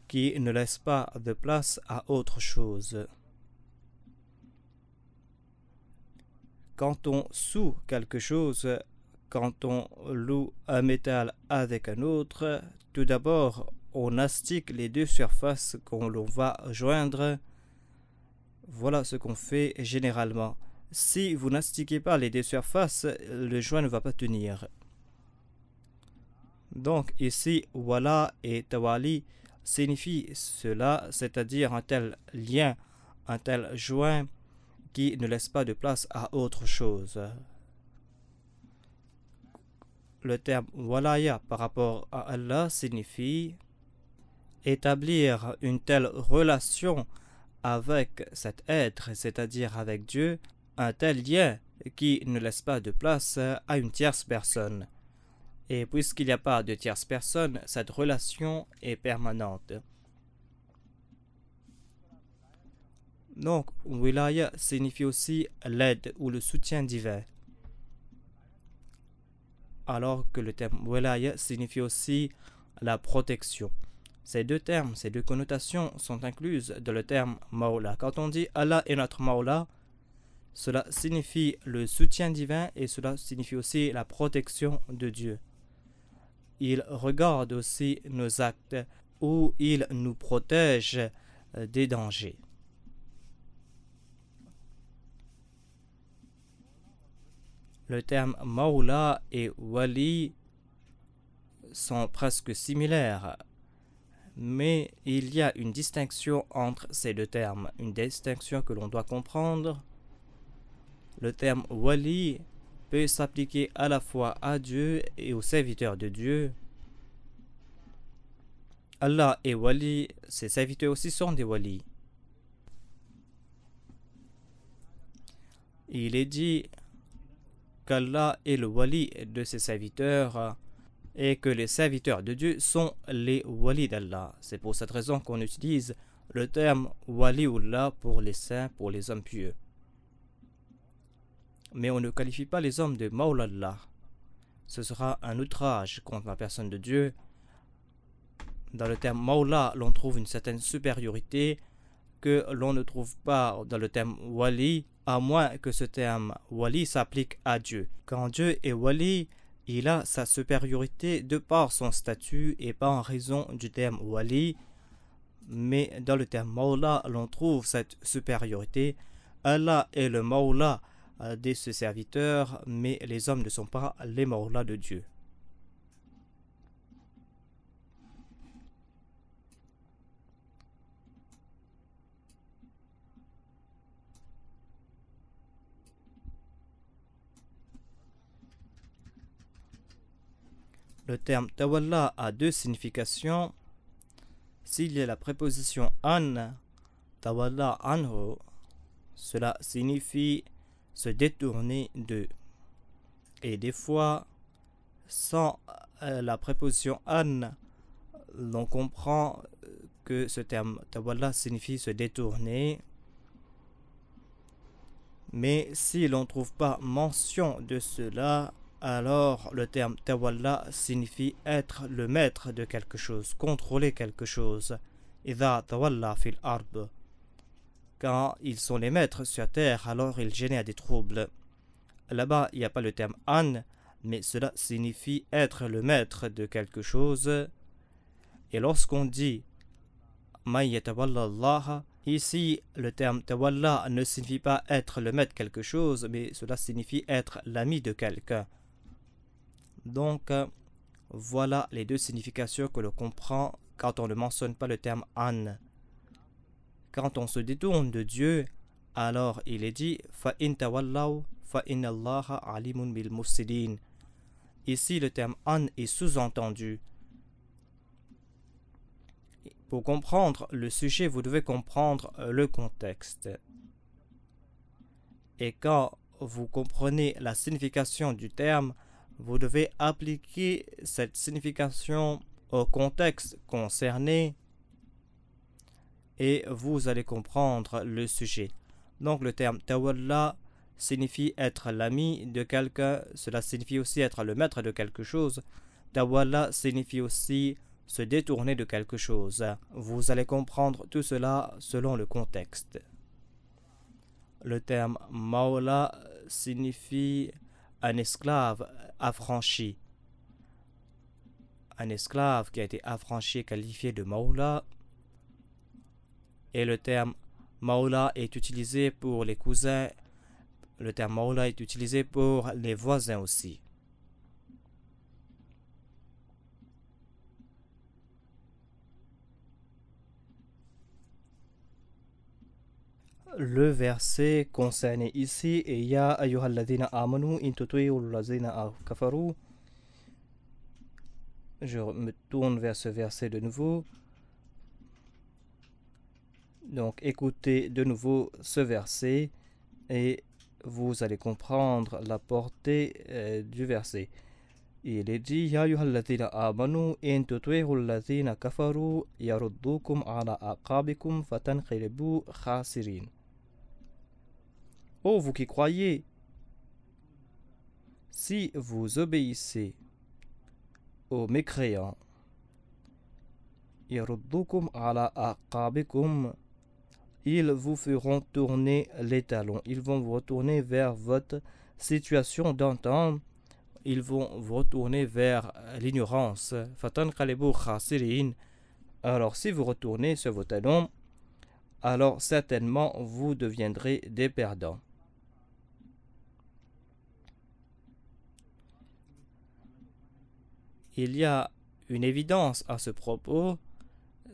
qui ne laisse pas de place à autre chose. Quand on soud quelque chose, quand on loue un métal avec un autre, tout d'abord on astique les deux surfaces qu'on va joindre. Voilà ce qu'on fait généralement. Si vous n'astiquez pas les deux surfaces, le joint ne va pas tenir. Donc ici, Wala et Tawali signifient cela, c'est-à-dire un tel lien, un tel joint qui ne laisse pas de place à autre chose. Le terme Walaya par rapport à Allah signifie établir une telle relation avec cet être, c'est-à-dire avec Dieu, un tel lien qui ne laisse pas de place à une tierce personne. Et puisqu'il n'y a pas de tierce personne, cette relation est permanente. Donc, wilaya signifie aussi l'aide ou le soutien divin. Alors que le terme wilaya signifie aussi la protection. Ces deux termes, ces deux connotations sont incluses dans le terme Mawla. Quand on dit Allah est notre Mawla, cela signifie le soutien divin et cela signifie aussi la protection de Dieu. Il regarde aussi nos actes ou il nous protège des dangers. Le terme Mawla et Wali sont presque similaires, mais il y a une distinction entre ces deux termes, une distinction que l'on doit comprendre. Le terme Wali peut s'appliquer à la fois à Dieu et aux serviteurs de Dieu. Allah est wali, ses serviteurs aussi sont des walis. Il est dit qu'Allah est le wali de ses serviteurs et que les serviteurs de Dieu sont les walis d'Allah. C'est pour cette raison qu'on utilise le terme waliullah pour les saints, pour les hommes pieux. Mais on ne qualifie pas les hommes de maulallah. Ce sera un outrage contre la personne de Dieu. Dans le terme maula, l'on trouve une certaine supériorité que l'on ne trouve pas dans le terme wali, à moins que ce terme wali s'applique à Dieu. Quand Dieu est wali, il a sa supériorité de par son statut et pas en raison du terme wali. Mais dans le terme maula, l'on trouve cette supériorité. Allah est le maula de ses serviteurs, mais les hommes ne sont pas les maulas de Dieu. Le terme tawalla a deux significations. S'il y a la préposition an, tawalla anhu, cela signifie se détourner de. Et des fois, sans la préposition an, l'on comprend que ce terme tawalla signifie se détourner. Mais si l'on ne trouve pas mention de cela, alors le terme tawalla signifie être le maître de quelque chose, contrôler quelque chose. Idha tawalla fil ard. Quand ils sont les maîtres sur terre, alors ils génèrent des troubles. Là-bas, il n'y a pas le terme an, mais cela signifie être le maître de quelque chose. Et lorsqu'on dit man yatawalla Allah, ici le terme tawalla ne signifie pas être le maître de quelque chose, mais cela signifie être l'ami de quelqu'un. Donc, voilà les deux significations que l'on comprend quand on ne mentionne pas le terme an. Quand on se détourne de Dieu, alors il est dit fa in tawallaw fa inna Allaha alimun bil mufsidin. Ici, le terme an est sous-entendu. Pour comprendre le sujet, vous devez comprendre le contexte. Et quand vous comprenez la signification du terme, vous devez appliquer cette signification au contexte concerné et vous allez comprendre le sujet. Donc le terme tawalla signifie être l'ami de quelqu'un, cela signifie aussi être le maître de quelque chose. Tawalla signifie aussi se détourner de quelque chose. Vous allez comprendre tout cela selon le contexte. Le terme maula signifie un esclave affranchi. Un esclave qui a été affranchi est qualifié de maula. Et le terme maula est utilisé pour les cousins. Le terme maula est utilisé pour les voisins aussi. Le verset concerné ici est Ya ayyuhalladhina amanu in tuti'u allazina kafaru. Je me tourne vers ce verset de nouveau. Donc écoutez de nouveau ce verset et vous allez comprendre la portée du verset. Il est dit Ya ayyuhalladhina amanu in tuti'u allazina kafaru yaruddukum ala aqabikum fatanqalibu khasirin. Ô vous qui croyez, si vous obéissez aux mécréants, yaruddukum ala aqabikum, ils vous feront tourner les talons, ils vont vous retourner vers votre situation d'antan, ils vont vous retourner vers l'ignorance. Fatanqalibu khasirin. Alors si vous retournez sur vos talons, alors certainement vous deviendrez des perdants. Il y a une évidence à ce propos,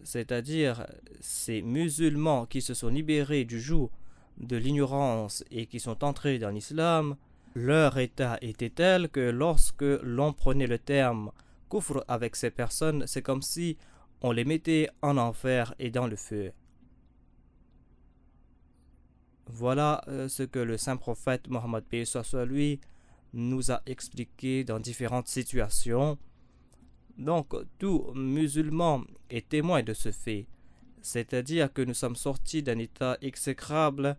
c'est-à-dire ces musulmans qui se sont libérés du joug de l'ignorance et qui sont entrés dans l'islam, leur état était tel que lorsque l'on prenait le terme kufr avec ces personnes, c'est comme si on les mettait en enfer et dans le feu. Voilà ce que le saint prophète Mohammed paix soit lui nous a expliqué dans différentes situations. Donc tout musulman est témoin de ce fait, c'est-à-dire que nous sommes sortis d'un état exécrable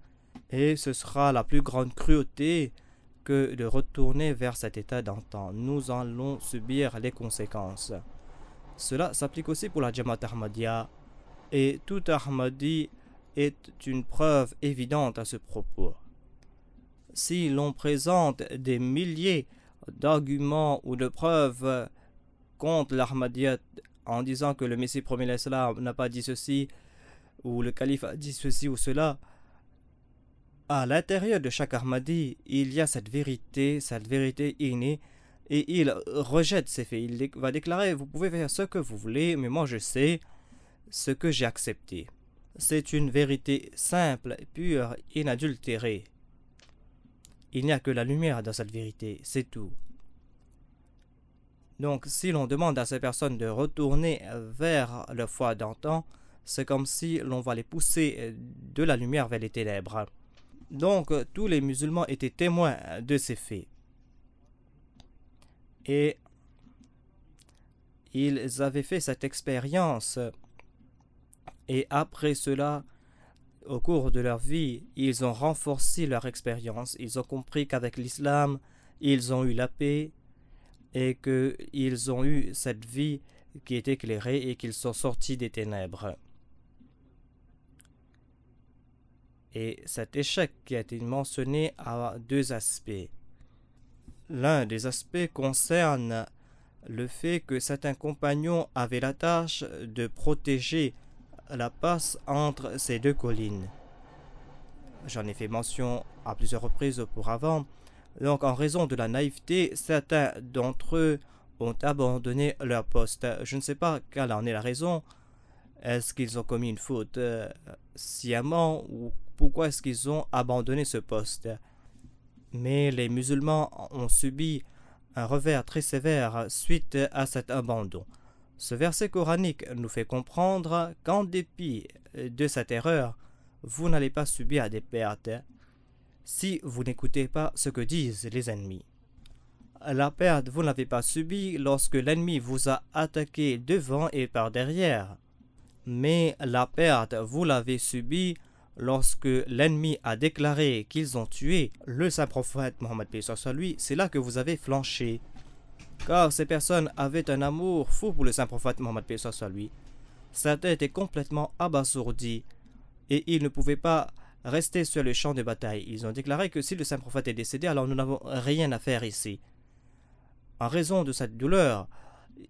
et ce sera la plus grande cruauté que de retourner vers cet état d'antan. Nous allons subir les conséquences. Cela s'applique aussi pour la Jamaat Ahmadiyya et tout Ahmadi est une preuve évidente à ce propos. Si l'on présente des milliers d'arguments ou de preuves contre l'Ahmadiyya en disant que le Messie premier l'Islam n'a pas dit ceci ou le calife a dit ceci ou cela, à l'intérieur de chaque Ahmadi, il y a cette vérité innée et il rejette ces faits. Il va déclarer, vous pouvez faire ce que vous voulez, mais moi je sais ce que j'ai accepté. C'est une vérité simple, pure, inadultérée. Il n'y a que la lumière dans cette vérité, c'est tout. Donc si l'on demande à ces personnes de retourner vers leur foi d'antan, c'est comme si l'on va les pousser de la lumière vers les ténèbres. Donc tous les musulmans étaient témoins de ces faits. Et ils avaient fait cette expérience. Et après cela, au cours de leur vie, ils ont renforcé leur expérience. Ils ont compris qu'avec l'islam, ils ont eu la paix et qu'ils ont eu cette vie qui est éclairée et qu'ils sont sortis des ténèbres. Et cet échec qui a été mentionné a deux aspects. L'un des aspects concerne le fait que certains compagnons avaient la tâche de protéger la passe entre ces deux collines. J'en ai fait mention à plusieurs reprises auparavant. Donc en raison de la naïveté, certains d'entre eux ont abandonné leur poste. Je ne sais pas quelle en est la raison. Est-ce qu'ils ont commis une faute sciemment ou pourquoi est-ce qu'ils ont abandonné ce poste? Mais les musulmans ont subi un revers très sévère suite à cet abandon. Ce verset coranique nous fait comprendre qu'en dépit de cette erreur, vous n'allez pas subir des pertes si vous n'écoutez pas ce que disent les ennemis. La perte, vous ne l'avez pas subie lorsque l'ennemi vous a attaqué devant et par derrière. Mais la perte, vous l'avez subie lorsque l'ennemi a déclaré qu'ils ont tué le saint prophète Mohammed paix soit lui. C'est là que vous avez flanché. Car ces personnes avaient un amour fou pour le saint prophète Mohammed paix soit lui. Sa tête est complètement abasourdie et ils ne pouvaient pas rester sur le champ de bataille. Ils ont déclaré que si le saint prophète est décédé, alors nous n'avons rien à faire ici. En raison de cette douleur,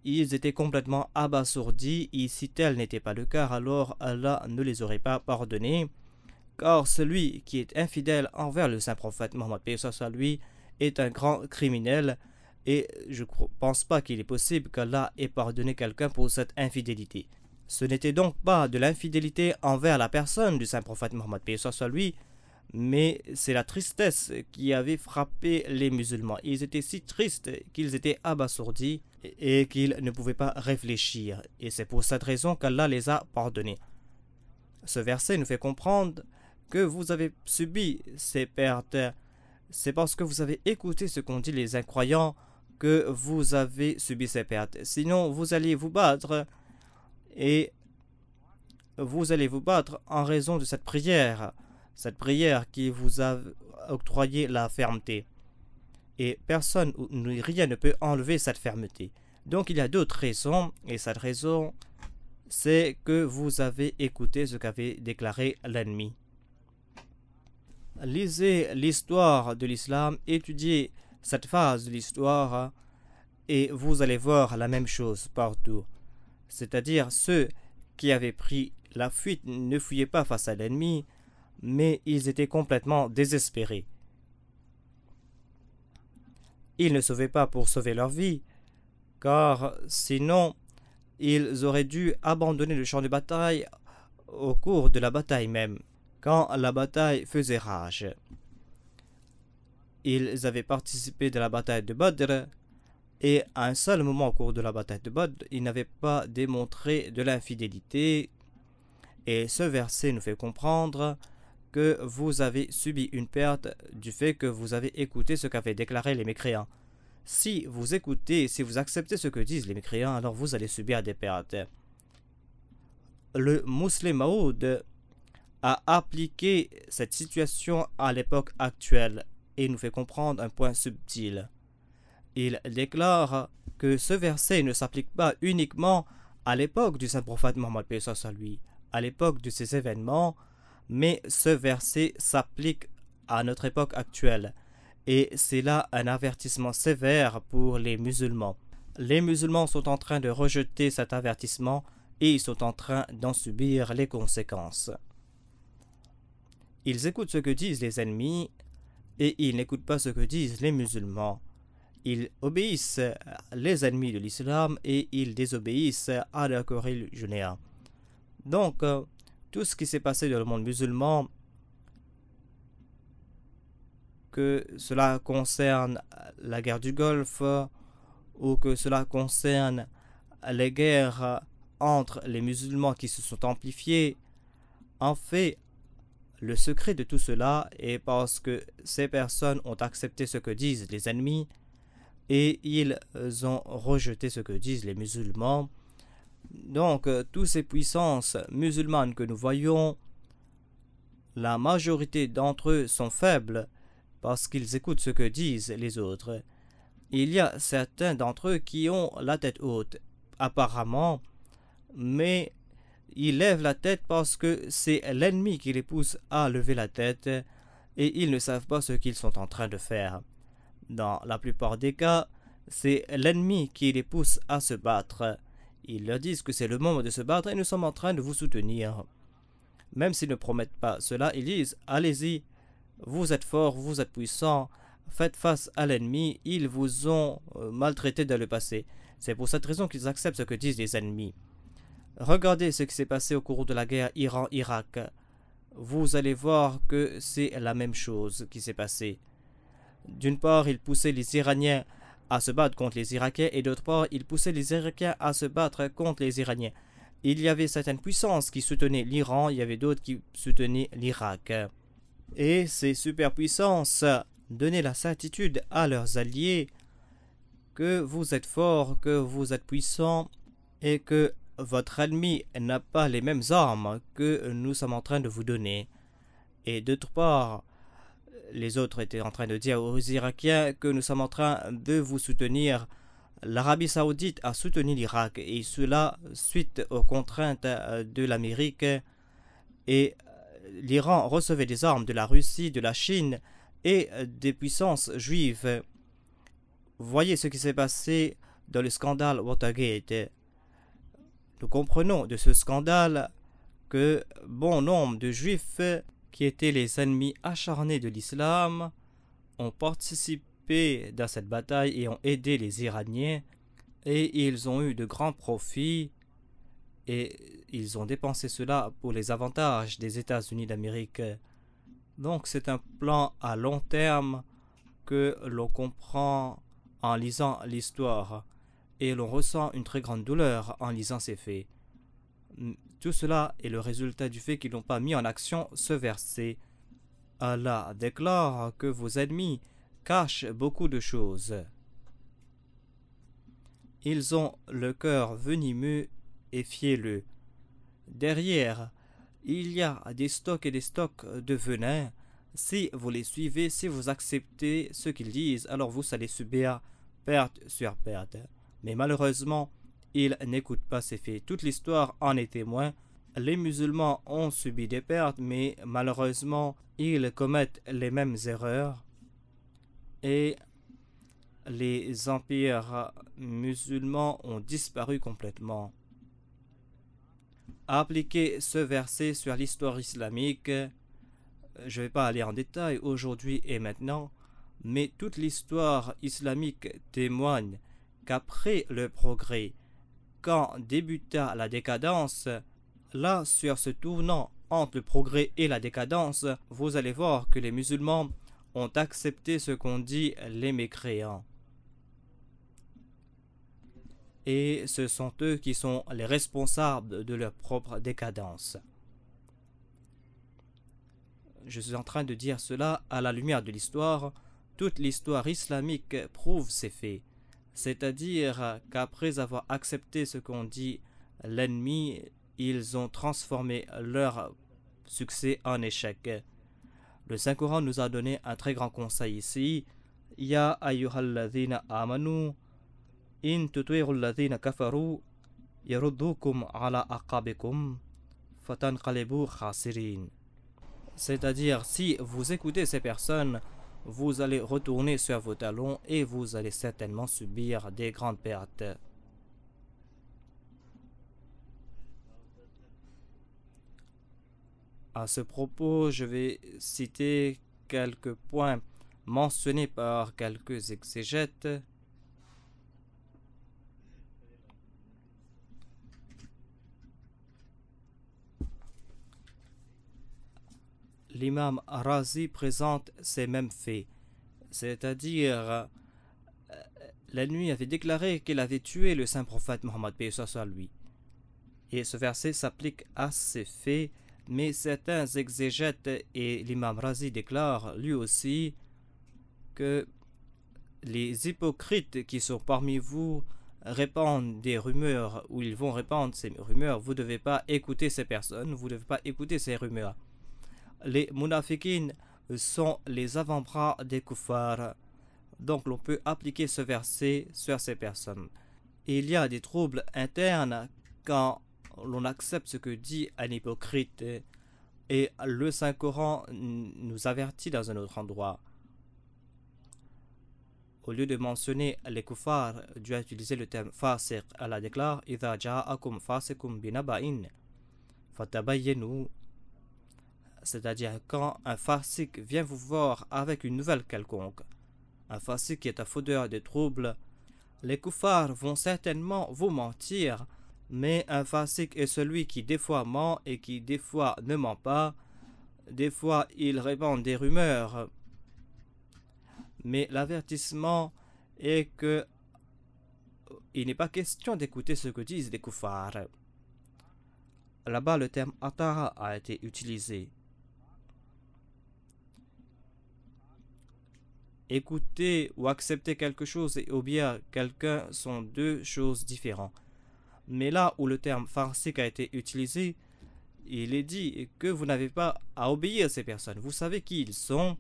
ils étaient complètement abasourdis et si tel n'était pas le cas, alors Allah ne les aurait pas pardonnés. Car celui qui est infidèle envers le saint prophète Mohammed paix soit lui est un grand criminel et je ne pense pas qu'il est possible qu'Allah ait pardonné quelqu'un pour cette infidélité. Ce n'était donc pas de l'infidélité envers la personne du saint prophète Mohammed paix soit lui, mais c'est la tristesse qui avait frappé les musulmans. Ils étaient si tristes qu'ils étaient abasourdis et qu'ils ne pouvaient pas réfléchir. Et c'est pour cette raison qu'Allah les a pardonnés. Ce verset nous fait comprendre que vous avez subi ces pertes. C'est parce que vous avez écouté ce qu'ont dit les incroyants que vous avez subi ces pertes. Sinon, vous allez vous battre et vous allez vous battre en raison de cette prière qui vous a octroyé la fermeté. Et personne, rien ne peut enlever cette fermeté. Donc il y a d'autres raisons, et cette raison, c'est que vous avez écouté ce qu'avait déclaré l'ennemi. Lisez l'histoire de l'islam, étudiez cette phase de l'histoire, et vous allez voir la même chose partout. C'est-à-dire ceux qui avaient pris la fuite ne fuyaient pas face à l'ennemi, mais ils étaient complètement désespérés. Ils ne sauvaient pas pour sauver leur vie, car sinon ils auraient dû abandonner le champ de bataille au cours de la bataille même, quand la bataille faisait rage. Ils avaient participé de la bataille de Badr Et à un seul moment au cours de la bataille de Badr, ils n'avaient pas démontré de l'infidélité. Et ce verset nous fait comprendre que vous avez subi une perte du fait que vous avez écouté ce qu'avaient déclaré les mécréants. Si vous écoutez, si vous acceptez ce que disent les mécréants, alors vous allez subir des pertes. Le Musleh Maud a appliqué cette situation à l'époque actuelle et nous fait comprendre un point subtil. Il déclare que ce verset ne s'applique pas uniquement à l'époque du saint prophète Mohammed à lui, à l'époque de ces événements, mais ce verset s'applique à notre époque actuelle. Et c'est là un avertissement sévère pour les musulmans. Les musulmans sont en train de rejeter cet avertissement et ils sont en train d'en subir les conséquences. Ils écoutent ce que disent les ennemis et ils n'écoutent pas ce que disent les musulmans. Ils obéissent les ennemis de l'islam et ils désobéissent à leur religionnaire. Donc, tout ce qui s'est passé dans le monde musulman, que cela concerne la guerre du Golfe ou que cela concerne les guerres entre les musulmans qui se sont amplifiées, en fait, le secret de tout cela est parce que ces personnes ont accepté ce que disent les ennemis et ils ont rejeté ce que disent les musulmans. Donc, toutes ces puissances musulmanes que nous voyons, la majorité d'entre eux sont faibles parce qu'ils écoutent ce que disent les autres. Il y a certains d'entre eux qui ont la tête haute, apparemment, mais ils lèvent la tête parce que c'est l'ennemi qui les pousse à lever la tête et ils ne savent pas ce qu'ils sont en train de faire. Dans la plupart des cas, c'est l'ennemi qui les pousse à se battre. Ils leur disent que c'est le moment de se battre et nous sommes en train de vous soutenir. Même s'ils ne promettent pas cela, ils disent « Allez-y, vous êtes forts, vous êtes puissants, faites face à l'ennemi, ils vous ont maltraité dans le passé. » C'est pour cette raison qu'ils acceptent ce que disent les ennemis. Regardez ce qui s'est passé au cours de la guerre Iran-Irak. Vous allez voir que c'est la même chose qui s'est passée. D'une part, ils poussaient les Iraniens à se battre contre les Irakiens et d'autre part, ils poussaient les Irakiens à se battre contre les Iraniens. Il y avait certaines puissances qui soutenaient l'Iran, il y avait d'autres qui soutenaient l'Irak. Et ces superpuissances donnaient la certitude à leurs alliés que vous êtes forts, que vous êtes puissants et que votre ennemi n'a pas les mêmes armes que nous sommes en train de vous donner. Et d'autre part, les autres étaient en train de dire aux Irakiens que nous sommes en train de vous soutenir. L'Arabie Saoudite a soutenu l'Irak et cela suite aux contraintes de l'Amérique et l'Iran recevait des armes de la Russie, de la Chine et des puissances juives. Voyez ce qui s'est passé dans le scandale Watergate. Nous comprenons de ce scandale que bon nombre de juifs qui étaient les ennemis acharnés de l'islam ont participé dans cette bataille et ont aidé les Iraniens et ils ont eu de grands profits et ils ont dépensé cela pour les avantages des États-Unis d'Amérique. Donc c'est un plan à long terme que l'on comprend en lisant l'histoire et l'on ressent une très grande douleur en lisant ces faits. Tout cela est le résultat du fait qu'ils n'ont pas mis en action ce verset. Allah déclare que vos ennemis cachent beaucoup de choses. Ils ont le cœur venimeux et fielleux. Derrière, il y a des stocks et des stocks de venin. Si vous les suivez, si vous acceptez ce qu'ils disent, alors vous allez subir perte sur perte. Mais malheureusement, ils n'écoutent pas ces faits. Toute l'histoire en est témoin. Les musulmans ont subi des pertes, mais malheureusement, ils commettent les mêmes erreurs. Et les empires musulmans ont disparu complètement. Appliquer ce verset sur l'histoire islamique, je ne vais pas aller en détail aujourd'hui et maintenant, mais toute l'histoire islamique témoigne qu'après le progrès, quand débuta la décadence, là, sur ce tournant entre le progrès et la décadence, vous allez voir que les musulmans ont accepté ce qu'ont dit les mécréants. et ce sont eux qui sont les responsables de leur propre décadence. Je suis en train de dire cela à la lumière de l'histoire. Toute l'histoire islamique prouve ces faits. C'est-à-dire qu'après avoir accepté ce qu'ont dit l'ennemi, ils ont transformé leur succès en échec. Le Saint-Coran nous a donné un très grand conseil ici. Ya ayyuhalladhina amanu in tuti'u alladhina kafaru yaruddukum ala aqabikum fatanqalibu khasirin. C'est-à-dire, si vous écoutez ces personnes, vous allez retourner sur vos talons et vous allez certainement subir des grandes pertes. À ce propos, je vais citer quelques points mentionnés par quelques exégètes. L'imam Razi présente ces mêmes faits, c'est-à-dire l'ennemi avait déclaré qu'il avait tué le saint prophète Mohammed paix soit lui. Et ce verset s'applique à ces faits, mais certains exégètes et l'imam Razi déclarent lui aussi que les hypocrites qui sont parmi vous répandent des rumeurs, ou ils vont répandre ces rumeurs. Vous ne devez pas écouter ces personnes, vous ne devez pas écouter ces rumeurs. Les munafiqines sont les avant-bras des kuffars. Donc l'on peut appliquer ce verset sur ces personnes. Il y a des troubles internes quand l'on accepte ce que dit un hypocrite, et le Saint-Coran nous avertit dans un autre endroit. Au lieu de mentionner les kuffars, Dieu a utilisé le terme fasiq. Allah déclare idha ja'akum fasikum binaba'in fatabayyanu, c'est-à-dire quand un fasiq vient vous voir avec une nouvelle quelconque, un fasiq qui est un faudeur de troubles, les kuffars vont certainement vous mentir, mais un fasiq est celui qui des fois ment et qui des fois ne ment pas. Des fois il répand des rumeurs, mais l'avertissement est que il n'est pas question d'écouter ce que disent les kuffars. Là-bas le terme atara a été utilisé. Écouter ou accepter quelque chose et obéir à quelqu'un sont deux choses différentes. Mais là où le terme farsique a été utilisé, il est dit que vous n'avez pas à obéir à ces personnes. Vous savez qui ils sont,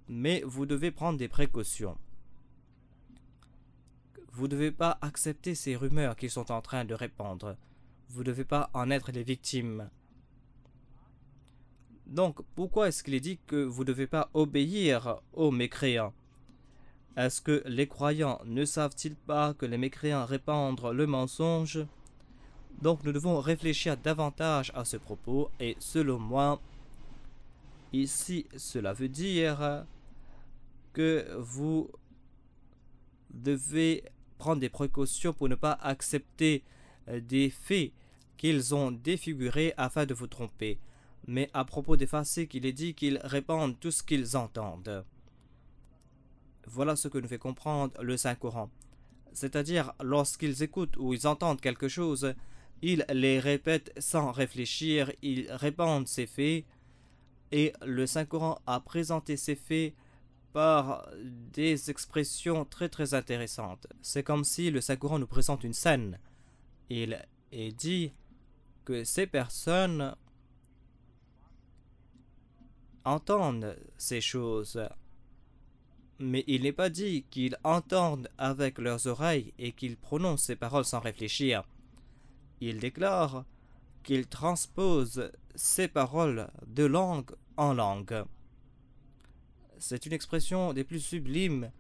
mais vous devez prendre des précautions. Vous ne devez pas accepter ces rumeurs qu'ils sont en train de répandre. Vous ne devez pas en être les victimes. Donc, pourquoi est-ce qu'il est dit que vous ne devez pas obéir aux mécréants? Est-ce que les croyants ne savent-ils pas que les mécréants répandent le mensonge? Donc, nous devons réfléchir davantage à ce propos, et selon moi, ici, cela veut dire que vous devez prendre des précautions pour ne pas accepter des faits qu'ils ont défigurés afin de vous tromper. Mais à propos des fasiques, il est dit qu'ils répandent tout ce qu'ils entendent. Voilà ce que nous fait comprendre le Saint-Coran. C'est-à-dire, lorsqu'ils écoutent ou ils entendent quelque chose, ils les répètent sans réfléchir, ils répandent ces faits, et le Saint-Coran a présenté ces faits par des expressions très très intéressantes. C'est comme si le Saint-Coran nous présente une scène. Il est dit que ces personnes entendent ces choses, mais il n'est pas dit qu'ils entendent avec leurs oreilles et qu'ils prononcent ces paroles sans réfléchir. Il déclare qu'ils transposent ces paroles de langue en langue. C'est une expression des plus sublimes.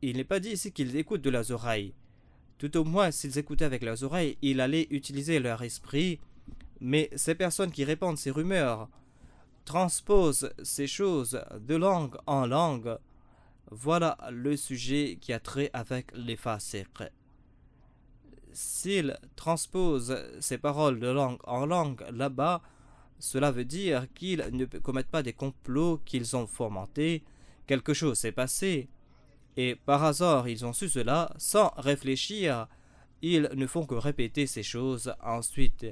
Il n'est pas dit ici qu'ils écoutent de leurs oreilles. Tout au moins, s'ils écoutaient avec leurs oreilles, ils allaient utiliser leur esprit. Mais ces personnes qui répandent ces rumeurs transposent ces choses de langue en langue. Voilà le sujet qui a trait avec les fasiq. S'ils transposent ces paroles de langue en langue là-bas, cela veut dire qu'ils ne commettent pas des complots qu'ils ont fomentés. Quelque chose s'est passé Et par hasard, ils ont su cela sans réfléchir. Ils ne font que répéter ces choses. Ensuite,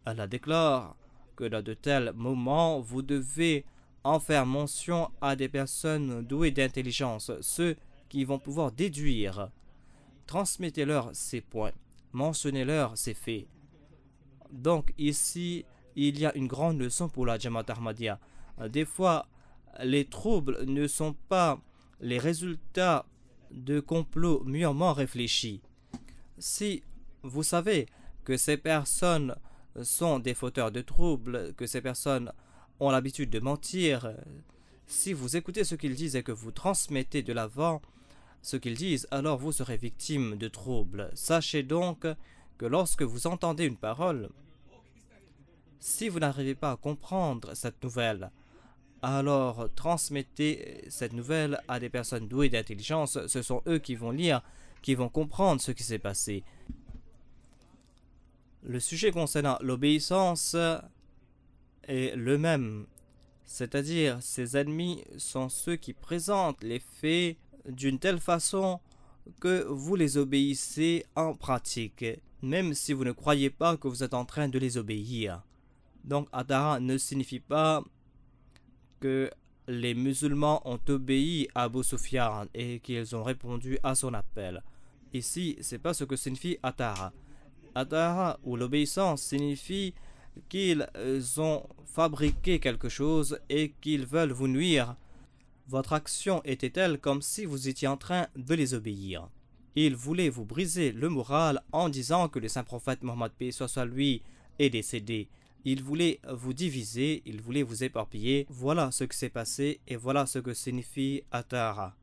Allah déclare que dans de tels moments, vous devez en faire mention à des personnes douées d'intelligence, ceux qui vont pouvoir déduire. Transmettez-leur ces points, mentionnez-leur ces faits. Donc ici, il y a une grande leçon pour la Jamaat Ahmadiyya. Des fois, les troubles ne sont pas les résultats de complots mûrement réfléchis. Si vous savez que ces personnes sont des fauteurs de troubles, que ces personnes ont l'habitude de mentir, si vous écoutez ce qu'ils disent et que vous transmettez de l'avant ce qu'ils disent, alors vous serez victime de troubles. Sachez donc que lorsque vous entendez une parole, si vous n'arrivez pas à comprendre cette nouvelle, alors transmettez cette nouvelle à des personnes douées d'intelligence. Ce sont eux qui vont lire, qui vont comprendre ce qui s'est passé. Le sujet concernant l'obéissance est le même, c'est-à-dire ces ennemis sont ceux qui présentent les faits d'une telle façon que vous les obéissez en pratique, même si vous ne croyez pas que vous êtes en train de les obéir. Donc Atara ne signifie pas que les musulmans ont obéi à Abu Sufyan et qu'ils ont répondu à son appel. Ici, c'est pas ce que signifie Atara. Atara ou l'obéissance signifie qu'ils ont fabriqué quelque chose et qu'ils veulent vous nuire. Votre action était-elle comme si vous étiez en train de les obéir. Ils voulaient vous briser le moral en disant que le saint prophète Mohammed paix soit sur lui est décédé. Ils voulaient vous diviser, ils voulaient vous éparpiller. Voilà ce qui s'est passé et voilà ce que signifie Atara.